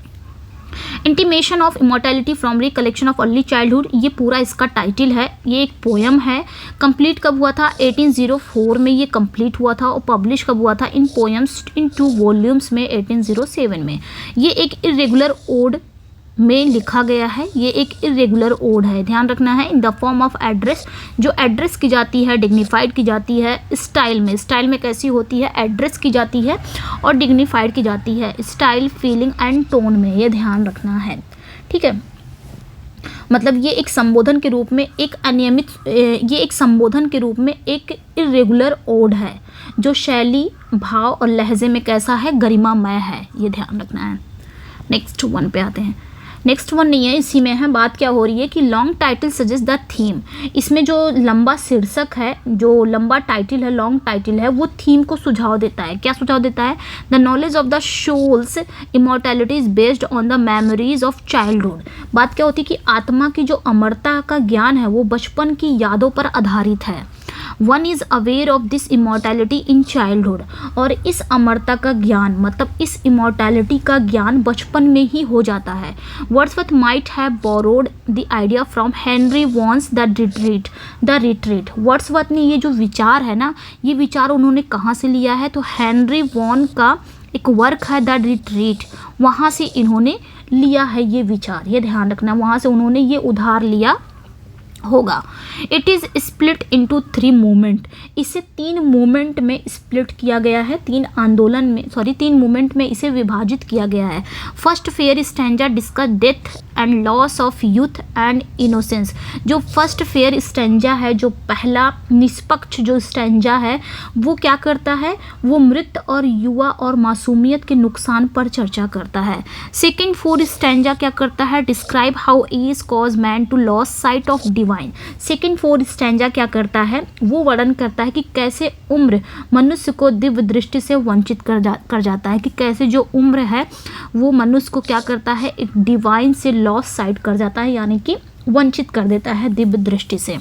Intimation of immortality from recollection of early childhood, ये पूरा इसका टाइटल है, ये एक पोएम है। कंप्लीट कब हुआ था, 1804 में ये कंप्लीट हुआ था, और पब्लिश कब हुआ था, इन पोएम्स इन 2 वॉल्यूम्स में 1807 में। ये एक इरेगुलर ओड में लिखा गया है, ये एक इरेगुलर ओड है, ध्यान रखना है। In the form of address, जो एड्रेस की जाती है, डिग्निफाइड की जाती है, स्टाइल में, स्टाइल में कैसी होती है, एड्रेस की जाती है और डिग्निफाइड की जाती है, स्टाइल, फीलिंग एंड टोन में, ये ध्यान रखना है, ठीक है। मतलब ये एक संबोधन के रूप में एक अनियमित, ये एक संबोधन के रूप में एक इरेगुलर ओड है, जो शैली, भाव और लहजे में कैसा है, गरिमामय है, ये ध्यान रखना है। नेक्स्ट वन पे आते हैं, नेक्स्ट वन नहीं है, इसी में है। बात क्या हो रही है कि long title suggest the theme, इसमें जो लंबा शीर्षक है, जो लंबा टाइटल है, लॉन्ग टाइटल है, वो थीम को सुझाव देता है। क्या सुझाव देता है, the knowledge of the soul's immortality is based on the memories of childhood. बात क्या होती है कि आत्मा की जो अमरता का ज्ञान है वो बचपन की यादों पर आधारित है। One is aware of this immortality in childhood, और इस अमरता का ज्ञान, मतलब इस इमॉर्टैलिटी का ज्ञान बचपन में ही हो जाता है। Wordsworth might have borrowed the idea from Henry Vaughan's the retreat. Wordsworth ने ये जो विचार है ना, ये विचार उन्होंने कहाँ से लिया है, तो हेनरी वॉन का एक वर्क है द रिट्रीट, वहाँ से इन्होंने लिया है ये विचार, ये ध्यान रखना, वहाँ से उन्होंने ये उधार लिया होगा। It is split into 3 movement, इसे 3 मूवमेंट में स्प्लिट किया गया है, 3 मूवमेंट में इसे विभाजित किया गया है। First fair stanza discuss death and loss of youth and innocence. जो फर्स्ट फेयर स्टैंजा है, जो पहला निष्पक्ष जो स्टैंजा है, वो क्या करता है, वो मृत और युवा और मासूमियत के नुकसान पर चर्चा करता है। सेकेंड फोर स्टैंजा क्या करता है, describe how age cause man to lose sight of divine. Second four stanza क्या करता है, वो वर्णन करता है कि कैसे उम्र मनुष्य को दिव्य दृष्टि से वंचित कर जाता है, कि कैसे जो उम्र है वो मनुष्य को क्या करता है, एक डिवाइन से लॉस साइड कर जाता है, यानी कि वंचित कर देता है दिव्य दृष्टि से।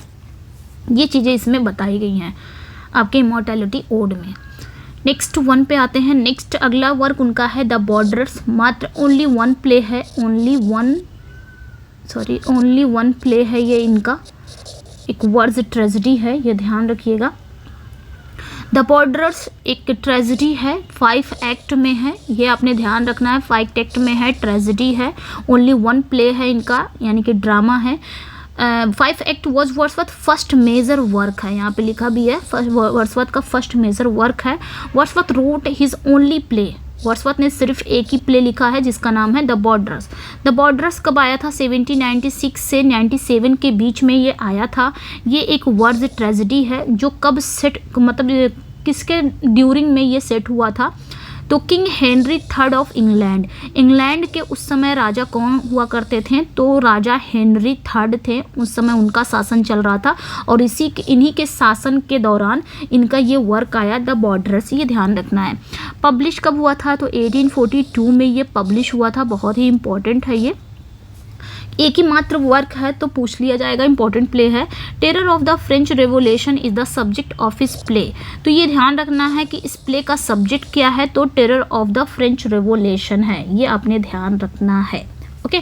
ये चीज़ें इसमें बताई गई हैं आपके इमॉर्टैलिटी ओड में। नेक्स्ट वन पे आते हैं। नेक्स्ट अगला वर्क उनका है द बॉर्डर्स, मात्र ओनली वन प्ले है, ओनली वन प्ले है ये इनका, एक वर्ड्स ट्रेजेडी है, ये ध्यान रखिएगा। द बॉर्डर्स एक ट्रेजेडी है, 5 एक्ट में है, ये आपने ध्यान रखना है, 5 एक्ट में है, ट्रेजेडी है, ओनली वन प्ले है इनका, यानी कि ड्रामा है। 5 act was Wordsworth first major work है, यहाँ पे लिखा भी है, वर्ड्सवर्थ का फर्स्ट मेजर वर्क है। Wordsworth wrote his only play, Wordsworth ने सिर्फ एक ही प्ले लिखा है जिसका नाम है द बॉर्डर्स। द बॉर्डर्स कब आया था, 1796 से 97 के बीच में ये आया था। ये एक वर्ड्स ट्रेजेडी है जो कब सेट, मतलब किसके ड्यूरिंग में ये सेट हुआ था, तो king Henry third of England, England के उस समय राजा कौन हुआ करते थे, तो राजा हेनरी थर्ड थे, उस समय उनका शासन चल रहा था और इन्हीं के शासन के दौरान इनका ये वर्क आया द बॉर्डर्स, ये ध्यान रखना है। पब्लिश कब हुआ था, तो 1842 में ये पब्लिश हुआ था, बहुत ही इंपॉर्टेंट है ये, एक ही मात्र वर्क है तो पूछ लिया जाएगा, इंपॉर्टेंट प्ले है। Terror of the French revolution is the subject of इस प्ले, तो ये ध्यान रखना है कि इस प्ले का सब्जेक्ट क्या है, तो terror of the French revolution है, ये आपने ध्यान रखना है। ओके,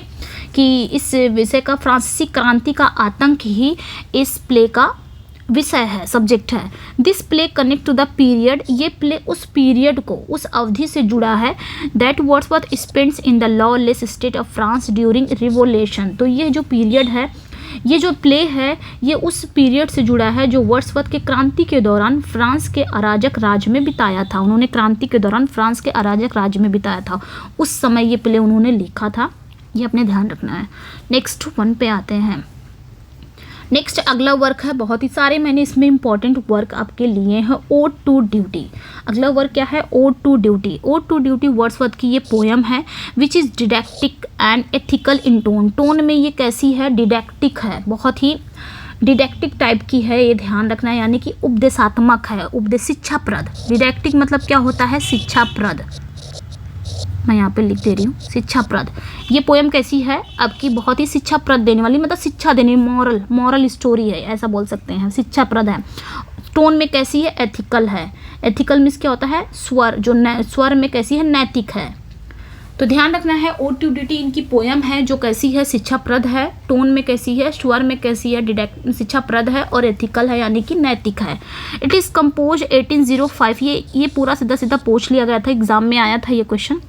कि इस विषय का फ्रांसीसी क्रांति का आतंक ही इस प्ले का विषय है, सब्जेक्ट है। This play connect to the period, ये प्ले उस पीरियड को, उस अवधि से जुड़ा है, that Wordsworth spends in the lawless state of France during revolution, तो ये जो पीरियड है, ये जो प्ले है, ये उस पीरियड से जुड़ा है जो वर्ड्सवर्थ के क्रांति के दौरान फ्रांस के अराजक राज में बिताया था। उन्होंने क्रांति के दौरान फ्रांस के अराजक राज में बिताया था, उस समय ये प्ले उन्होंने लिखा था, ये अपने ध्यान रखना है। नेक्स्ट वन पे आते हैं। नेक्स्ट अगला वर्क है, बहुत ही सारे मैंने इसमें इंपॉर्टेंट वर्क आपके लिए हैं, ओड टू ड्यूटी। अगला वर्क क्या है, ode to duty. Ode to duty Wordsworth की ये पोयम है which is didactic and ethical in tone, tone में ये कैसी है, डिडैक्टिक है, बहुत ही डिडैक्टिक टाइप की है, ये ध्यान रखना है, यानी कि उपदेशात्मक है, उपदेश शिक्षाप्रद। डिडैक्टिक मतलब क्या होता है, शिक्षाप्रद, मैं यहाँ पे लिख दे रही हूँ, शिक्षाप्रद। ये पोएम कैसी है आपकी, बहुत ही शिक्षाप्रद देने वाली, मतलब शिक्षा देने, मॉरल स्टोरी है, ऐसा बोल सकते हैं, शिक्षाप्रद है। टोन में कैसी है, एथिकल है। एथिकल मीन्स क्या होता है, स्वर, जो स्वर में कैसी है, नैतिक है। तो ध्यान रखना है, ओड टू ड्यूटी इनकी पोएम है जो कैसी है, शिक्षाप्रद है, टोन में कैसी है, स्वर में कैसी है, शिक्षाप्रद है और एथिकल है, यानी कि नैतिक है। इट इज़ कंपोज 1805, ये पूरा सीधा सीधा पूछ लिया गया था, एग्जाम में आया था ये क्वेश्चन।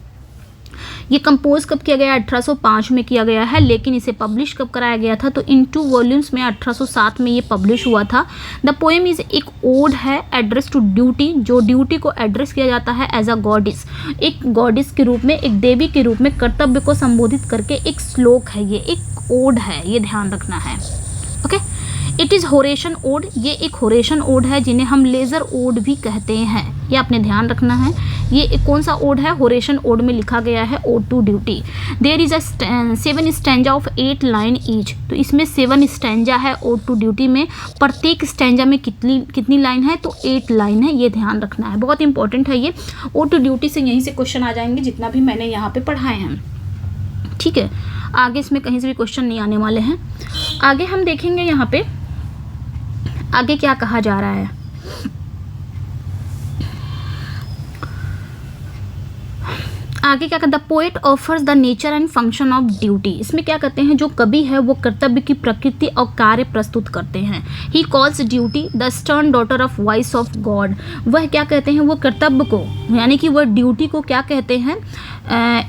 ये कंपोज कब किया गया, 1805 में किया गया है, लेकिन इसे पब्लिश कब कराया गया था, तो इन 2 वॉल्यूम्स में 1807 में ये पब्लिश हुआ था। द पोएम इज एक ओड है एड्रेस टू ड्यूटी, जो ड्यूटी को एड्रेस किया जाता है एज अ गॉडिस, एक गॉडिस के रूप में, एक देवी के रूप में कर्तव्य को संबोधित करके एक श्लोक है, ये एक ओड है, ये ध्यान रखना है। ओके, इट इज़ होरेशन ओड, ये एक होरेशन ओड है जिन्हें हम लेजर ओड भी कहते हैं, ये आपने ध्यान रखना है। ये कौन सा ओड है, होरेशन ओड में लिखा गया है, ode to duty. There is a 7 stanza of 8 line each, तो इसमें 7 स्टैंजा है ओड टू ड्यूटी में, प्रत्येक स्टैंजा में कितनी लाइन है, तो 8 लाइन है, ये ध्यान रखना है, बहुत इंपॉर्टेंट है ये। ओड टू ड्यूटी से यहीं से क्वेश्चन आ जाएंगे जितना भी मैंने यहाँ पे पढ़ाए हैं, ठीक है, आगे इसमें कहीं से भी क्वेश्चन नहीं आने वाले हैं। आगे हम देखेंगे यहाँ पे आगे क्या कहा जा रहा है। आगे क्या कहता है, the poet offers the nature and function of duty, इसमें क्या कहते हैं, जो कवि है वो कर्तव्य की प्रकृति और कार्य प्रस्तुत करते हैं। He calls duty the stern daughter of voice of God, वह क्या कहते हैं, वो कर्तव्य को, यानी कि वह ड्यूटी को क्या कहते हैं,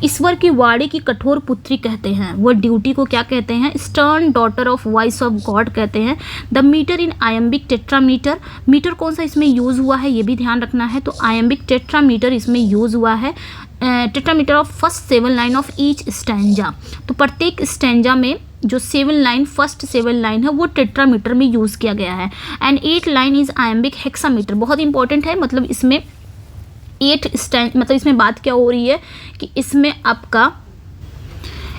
ईश्वर की वाणी की कठोर पुत्री कहते हैं, वह ड्यूटी को क्या कहते हैं, stern daughter of voice of God कहते हैं। The metre in iambic tetrameter, metre कौन सा इसमें यूज़ हुआ है ये भी ध्यान रखना है, तो आयम्बिक टेट्रामीटर इसमें यूज़ हुआ है। Tetrameter of first 7 line of each stanza, तो प्रत्येक स्टैंजा में जो 7 लाइन, फर्स्ट 7 लाइन है वो टेट्रामीटर में यूज़ किया गया है। And 8 line is iambic hexameter, बहुत इंपॉर्टेंट है, मतलब इसमें 8 स्टैंड, मतलब इसमें बात क्या हो रही है कि इसमें आपका,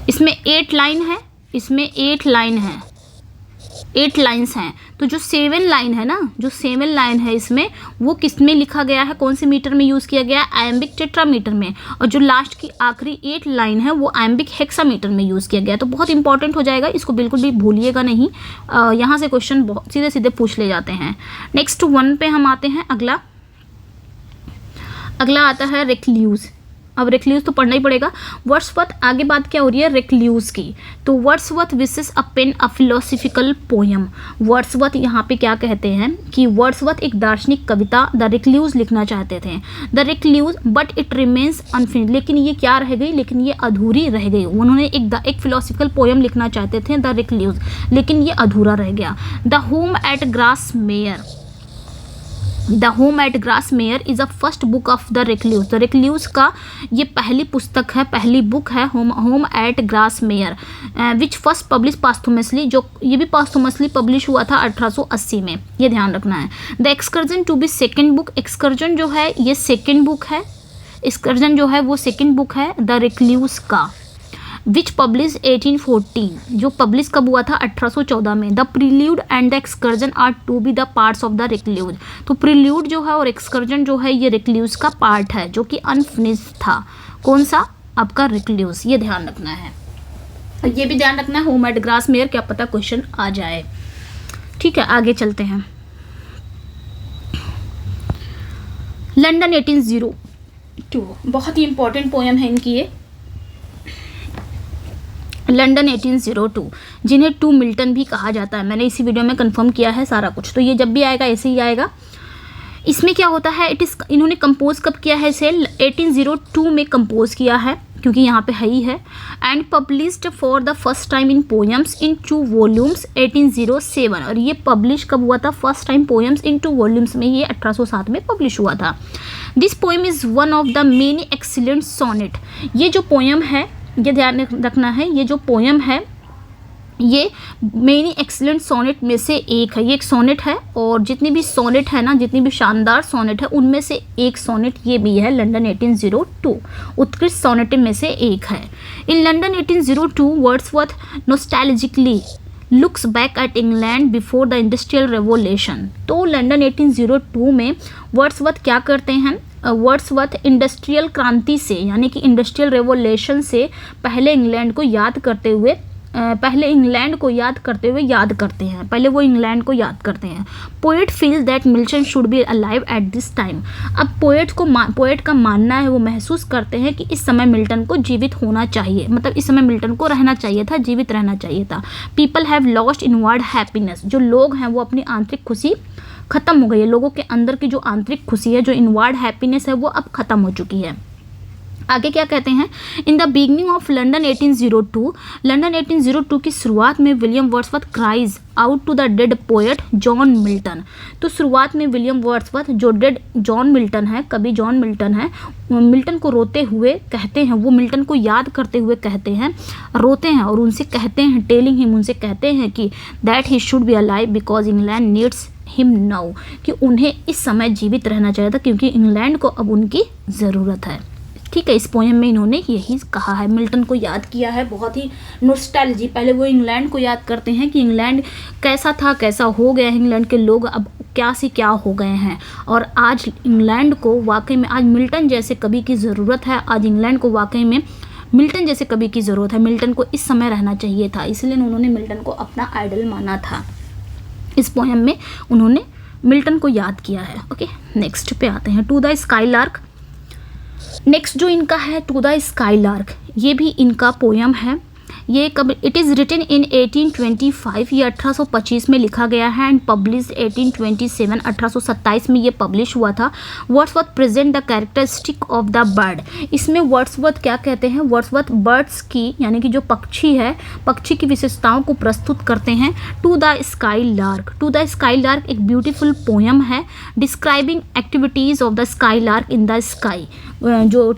इसमें 8 लाइन है, इसमें 8 लाइन है, 8 लाइन्स हैं, तो जो 7 लाइन है ना, जो 7 लाइन है इसमें वो किस में लिखा गया है, कौन से मीटर में यूज़ किया गया है, आयम्बिक टेट्रामीटर में, और जो लास्ट की आखिरी 8 लाइन है वो आयम्बिक हेक्सामीटर में यूज़ किया गया है। तो बहुत इंपॉर्टेंट हो जाएगा, इसको बिल्कुल भी भूलिएगा नहीं, यहाँ से क्वेश्चन बहुत सीधे सीधे पूछ ले जाते हैं। नेक्स्ट 1 पे हम आते हैं। अगला आता है रेक्ल्यूज। अब रेक्ल्यूज तो पढ़ना ही पड़ेगा। वर्ड्सवर्थ, आगे बात क्या हो रही है, रेक्ल्यूज की, तो वर्ड्सवर्थ विशेष अ पेन अ फिलोसफिकल पोयम। वर्ड्सवर्थ यहाँ पे क्या कहते हैं कि वर्ड्सवर्थ एक दार्शनिक कविता द रेक्ल्यूज लिखना चाहते थे, the recluse, but it remains unfinished, लेकिन ये क्या रह गई, लेकिन ये अधूरी रह गई। उन्होंने एक फिलोसफिकल पोयम लिखना चाहते थे द रेक्ल्यूज, लेकिन ये अधूरा रह गया। The home at Grasmere, the home at Grasmere is a first book of the recluse, the recluse का ये पहली पुस्तक है, पहली बुक है home at Grasmere, which first publish posthumously, जो ये भी पास्थुमसली पब्लिश हुआ था 1880 में, ये ध्यान रखना है। The excursion to be second book, excursion जो है ये सेकेंड बुक है, एक्सकर्जन जो है वो सेकंड बुक है द रिक्ल्यूज का, विच पब्लिश 1814, जो पब्लिश कब हुआ था 1814 में। The prelude and the excursion are to be the parts of the recluse, तो प्रील्यूड जो है और एक्सकर्जन जो है ये रिक्ल्यूज का पार्ट है जो कि अनफिनिश्ड था। कौन सा? आपका रिक्ल्यूज, ये ध्यान रखना है। ये भी ध्यान रखना है होम एट ग्रासमेयर, क्या पता क्वेश्चन आ जाए। ठीक है, आगे चलते हैं। लंदन 1802, बहुत ही इंपॉर्टेंट पोएम है इनकी ये, लंदन 1802, जिन्हें टू मिल्टन भी कहा जाता है। मैंने इसी वीडियो में कंफर्म किया है सारा कुछ, तो ये जब भी आएगा ऐसे ही आएगा। इसमें क्या होता है, इन्होंने कंपोज कब किया है इसे? 1802 में कंपोज किया है, क्योंकि यहाँ पे है ही है। And published for the first time in poems in 2 volumes 1807, और ये पब्लिश कब हुआ था? First time poems in 2 volumes में ये 1807 में पब्लिश हुआ था। This poem is one of the many excellent sonnet, ये जो पोएम है ये ध्यान रखना है, ये जो पोएम है ये मेनी एक्सीलेंट सोनेट में से एक है। ये एक सोनेट है, और जितनी भी सोनेट है ना, जितनी भी शानदार सोनेट है उनमें से एक सोनेट ये भी है, लंदन 1802 उत्कृष्ट सोनेट में से एक है। In London 1802 Wordsworth नॉस्टैल्जिकली looks back at England before the industrial revolution. तो लंदन 1802 में वर्ड्सवर्थ क्या करते हैं? वर्ड्सवर्थ इंडस्ट्रियल क्रांति से, यानी कि इंडस्ट्रियल रेवोल्यूशन से पहले इंग्लैंड को याद करते हुए याद करते हैं, पहले वो इंग्लैंड को याद करते हैं। Poet feels that Milton should be alive at this time. अब पोएट का मानना है, वो महसूस करते हैं कि इस समय मिल्टन को जीवित होना चाहिए, मतलब इस समय मिल्टन को रहना चाहिए था, जीवित रहना चाहिए था। People have lost inward happiness, जो लोग हैं वो अपनी आंतरिक खुशी खत्म हो गई है, लोगों के अंदर की जो आंतरिक खुशी है, जो इनवर्ड हैप्पीनेस है, वो अब खत्म हो चुकी है। आगे क्या कहते हैं? In the beginning of London 1802, London 1802 की शुरुआत में William Wordsworth cries out to the dead poet John Milton. तो शुरुआत में विलियम वर्ड्सवर्थ, जो डेड जॉन मिल्टन है, कवि जॉन मिल्टन है, मिल्टन को रोते हुए कहते हैं, वो मिल्टन को याद करते हुए कहते हैं, रोते हैं और उनसे कहते हैं, टेलिंग हिम, उनसे कहते हैं कि that he should be alive because England needs him now, कि उन्हें इस समय जीवित रहना चाहिए था क्योंकि इंग्लैंड को अब उनकी ज़रूरत है। ठीक है, इस पोएम में इन्होंने यही कहा है, मिल्टन को याद किया है, बहुत ही नॉस्टैल्जी। पहले वो इंग्लैंड को याद करते हैं कि इंग्लैंड कैसा था, कैसा हो गया है, इंग्लैंड के लोग अब क्या से क्या हो गए हैं, और आज इंग्लैंड को वाकई में आज मिल्टन जैसे कवि की ज़रूरत है, आज इंग्लैंड को वाकई में मिल्टन जैसे कवि की ज़रूरत है। मिल्टन को इस समय रहना चाहिए था, इसलिए उन्होंने मिल्टन को अपना आइडल माना था। इस पोएम में उन्होंने मिल्टन को याद किया है। ओके, नेक्स्ट पे आते हैं, टू द स्काईलार्क। नेक्स्ट जो इनका है टू द स्काईलार्क, ये भी इनका पोयम है। ये कब? इट इज़ रिटन इन 1825, ये 1825 में लिखा गया है, एंड पब्लिश 1827, 1827 में ये पब्लिश हुआ था। Wordsworth present the characteristic of the bird. इसमें वर्ड्सवर्थ क्या कहते हैं? वर्ड्सवर्थ बर्ड्स की, यानी कि जो पक्षी है, पक्षी की विशेषताओं को प्रस्तुत करते हैं। To the skylark, to the skylark एक ब्यूटीफुल पोयम है describing activities of the skylark in the sky. जो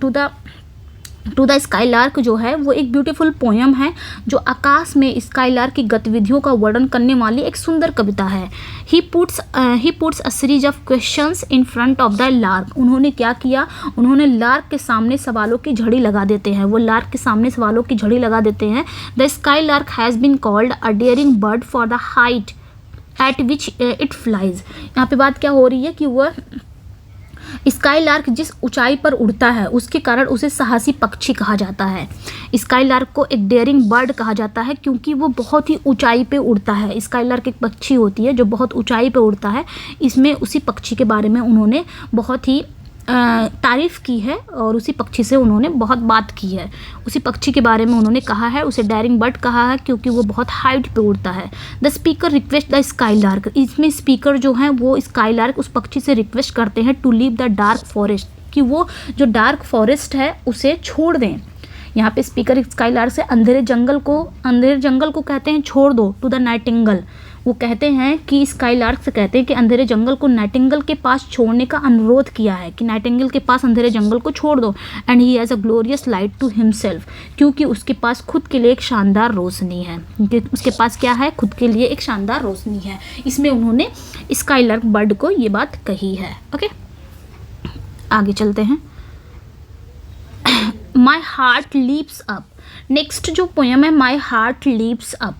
टू द स्काईलार्क जो है वो एक ब्यूटीफुल पोयम है जो आकाश में स्काईलार्क की गतिविधियों का वर्णन करने वाली एक सुंदर कविता है। He puts a series of questions in front of the lark. उन्होंने क्या किया? उन्होंने लार्क के सामने सवालों की झड़ी लगा देते हैं, वो लार्क के सामने सवालों की झड़ी लगा देते हैं। The skylark has been called a daring bird for the height at which it flies. यहाँ पे बात क्या हो रही है कि वह स्काईलार्क जिस ऊंचाई पर उड़ता है उसके कारण उसे साहसी पक्षी कहा जाता है। स्काईलार्क को एक डेयरिंग बर्ड कहा जाता है क्योंकि वो बहुत ही ऊंचाई पे उड़ता है। स्काईलार्क एक पक्षी होती है जो बहुत ऊंचाई पे उड़ता है। इसमें उसी पक्षी के बारे में उन्होंने बहुत ही तारीफ़ की है और उसी पक्षी से उन्होंने बहुत बात की है। उसी पक्षी के बारे में उन्होंने कहा है, उसे डेयरिंग बर्ड कहा है क्योंकि वो बहुत हाइट पे उड़ता है। The speaker request the skylark. इसमें स्पीकर जो हैं वो स्काईलार्क उस पक्षी से रिक्वेस्ट करते हैं to leave the dark forest, कि वो जो डार्क फॉरेस्ट है उसे छोड़ दें। यहाँ पे स्पीकर स्काईलार्क से अंधेरे जंगल को कहते हैं छोड़ दो, टू द नाइटिंगल। वो कहते हैं कि स्काईलार्क से कहते हैं कि अंधेरे जंगल को नाइटिंगल के पास छोड़ने का अनुरोध किया है, कि नाइटिंगल के पास अंधेरे जंगल को छोड़ दो। And he has a glorious light to himself, क्योंकि उसके पास खुद के लिए एक शानदार रोशनी है। उसके पास क्या है? खुद के लिए एक शानदार रोशनी है। इसमें उन्होंने स्काईलार्क बर्ड को ये बात कही है। ओके, आगे चलते हैं। My heart leaps up. Next जो पोयम है my heart leaps up,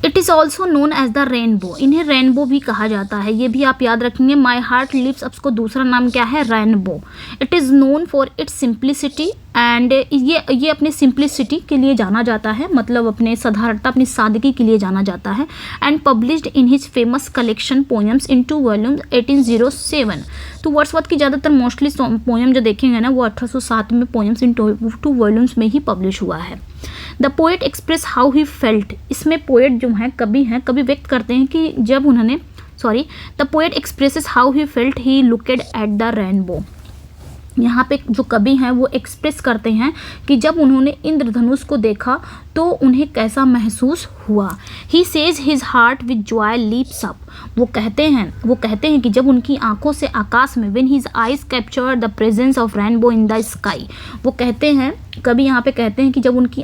it is also known as the rainbow, इन्हें रेनबो भी कहा जाता है, ये भी आप याद रखेंगे। माई हार्ट लिव्स अप को दूसरा नाम क्या है, rainbow. It is known for its simplicity and ये अपने सिंप्लिसिटी के लिए जाना जाता है, मतलब अपने साधारणता, अपनी सादगी के लिए जाना जाता है। And published in his famous collection poems in 2 volumes 1807। तो वर्ड्सवर्थ की ज़्यादातर मोस्टली पोएम जो देखेंगे ना वो 1807 में पोएम्स इन 2 वॉल्यूम्स में ही पब्लिश हुआ है। The poet express how he felt, इसमें पोएट जो हैं कवि व्यक्त करते हैं कि जब उन्होंने the poet expresses how he felt he looked at the rainbow. यहाँ पे जो कवि हैं वो एक्सप्रेस करते हैं कि जब उन्होंने इंद्रधनुष को देखा तो उन्हें कैसा महसूस हुआ। He says his heart with Joy leaps up, वो कहते हैं कि जब उनकी आंखों से आकाश में when his eyes capture the presence of rainbow in the sky, वो कहते हैं, कवि यहाँ पे कहते हैं कि जब उनकी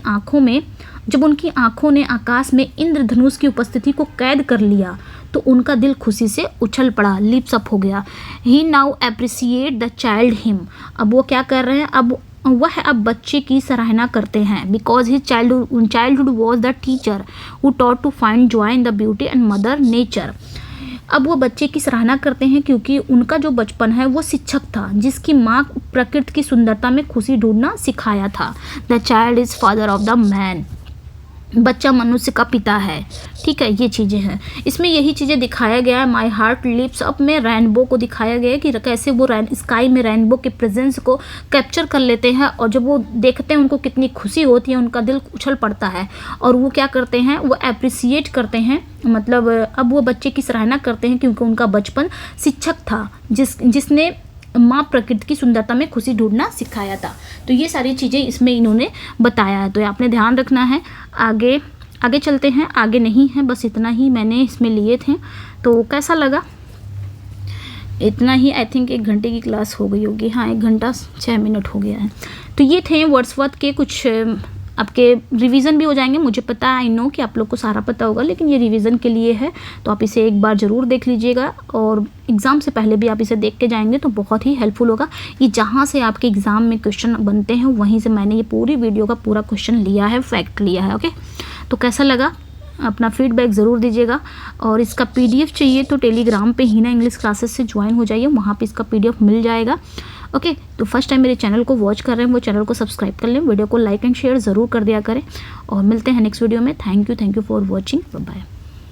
आंखों ने आकाश में इंद्रधनुष की उपस्थिति को कैद कर लिया तो उनका दिल खुशी से उछल पड़ा, लिप्स अप हो गया। He now appreciate the child him, अब वो क्या कर रहे हैं, अब बच्चे की सराहना करते हैं। Because his childhood was the teacher who taught to find joy in the beauty and mother nature. अब वो बच्चे की सराहना करते हैं क्योंकि उनका जो बचपन है वो शिक्षक था जिसकी माँ प्रकृति की सुंदरता में खुशी ढूंढना सिखाया था। The child is father of the man, बच्चा मनुष्य का पिता है। ठीक है, ये चीज़ें हैं इसमें, यही चीज़ें दिखाया गया है। माई हार्ट लिप्स अप में रेनबो को दिखाया गया है कि कैसे वो स्काई में रेनबो के प्रेजेंस को कैप्चर कर लेते हैं और जब वो देखते हैं उनको कितनी खुशी होती है, उनका दिल उछल पड़ता है और वो क्या करते हैं, वो एप्रिसिएट करते हैं, मतलब अब वो बच्चे की सराहना करते हैं क्योंकि उनका बचपन शिक्षक था जिसने माँ प्रकृति की सुंदरता में खुशी ढूंढना सिखाया था। तो ये सारी चीज़ें इसमें इन्होंने बताया है, तो आपने ध्यान रखना है। आगे चलते हैं, आगे नहीं है, बस इतना ही मैंने इसमें लिए थे। तो कैसा लगा, इतना ही। आई थिंक 1 घंटे की क्लास हो गई होगी, हाँ 1 घंटा 6 मिनट हो गया है। तो ये थे वर्ड्सवर्थ के कुछ, आपके रिवीजन भी हो जाएंगे, मुझे पता है, आई नो कि आप लोग को सारा पता होगा, लेकिन ये रिवीजन के लिए है, तो आप इसे एक बार ज़रूर देख लीजिएगा और एग्ज़ाम से पहले भी आप इसे देख के जाएंगे तो बहुत ही हेल्पफुल होगा। ये जहाँ से आपके एग्ज़ाम में क्वेश्चन बनते हैं वहीं से मैंने ये पूरी वीडियो का पूरा क्वेश्चन लिया है, फैक्ट लिया है। ओके, तो कैसा लगा अपना फीडबैक ज़रूर दीजिएगा। और इसका PDF चाहिए तो टेलीग्राम पे हीना इंग्लिश क्लासेस से ज्वाइन हो जाइए, वहाँ पे इसका PDF मिल जाएगा। ओके, तो फर्स्ट टाइम मेरे चैनल को वॉच कर रहे हैं वो चैनल को सब्सक्राइब कर लें, वीडियो को लाइक एंड शेयर ज़रूर कर दिया करें और मिलते हैं नेक्स्ट वीडियो में। Thank you for watching, bye bye.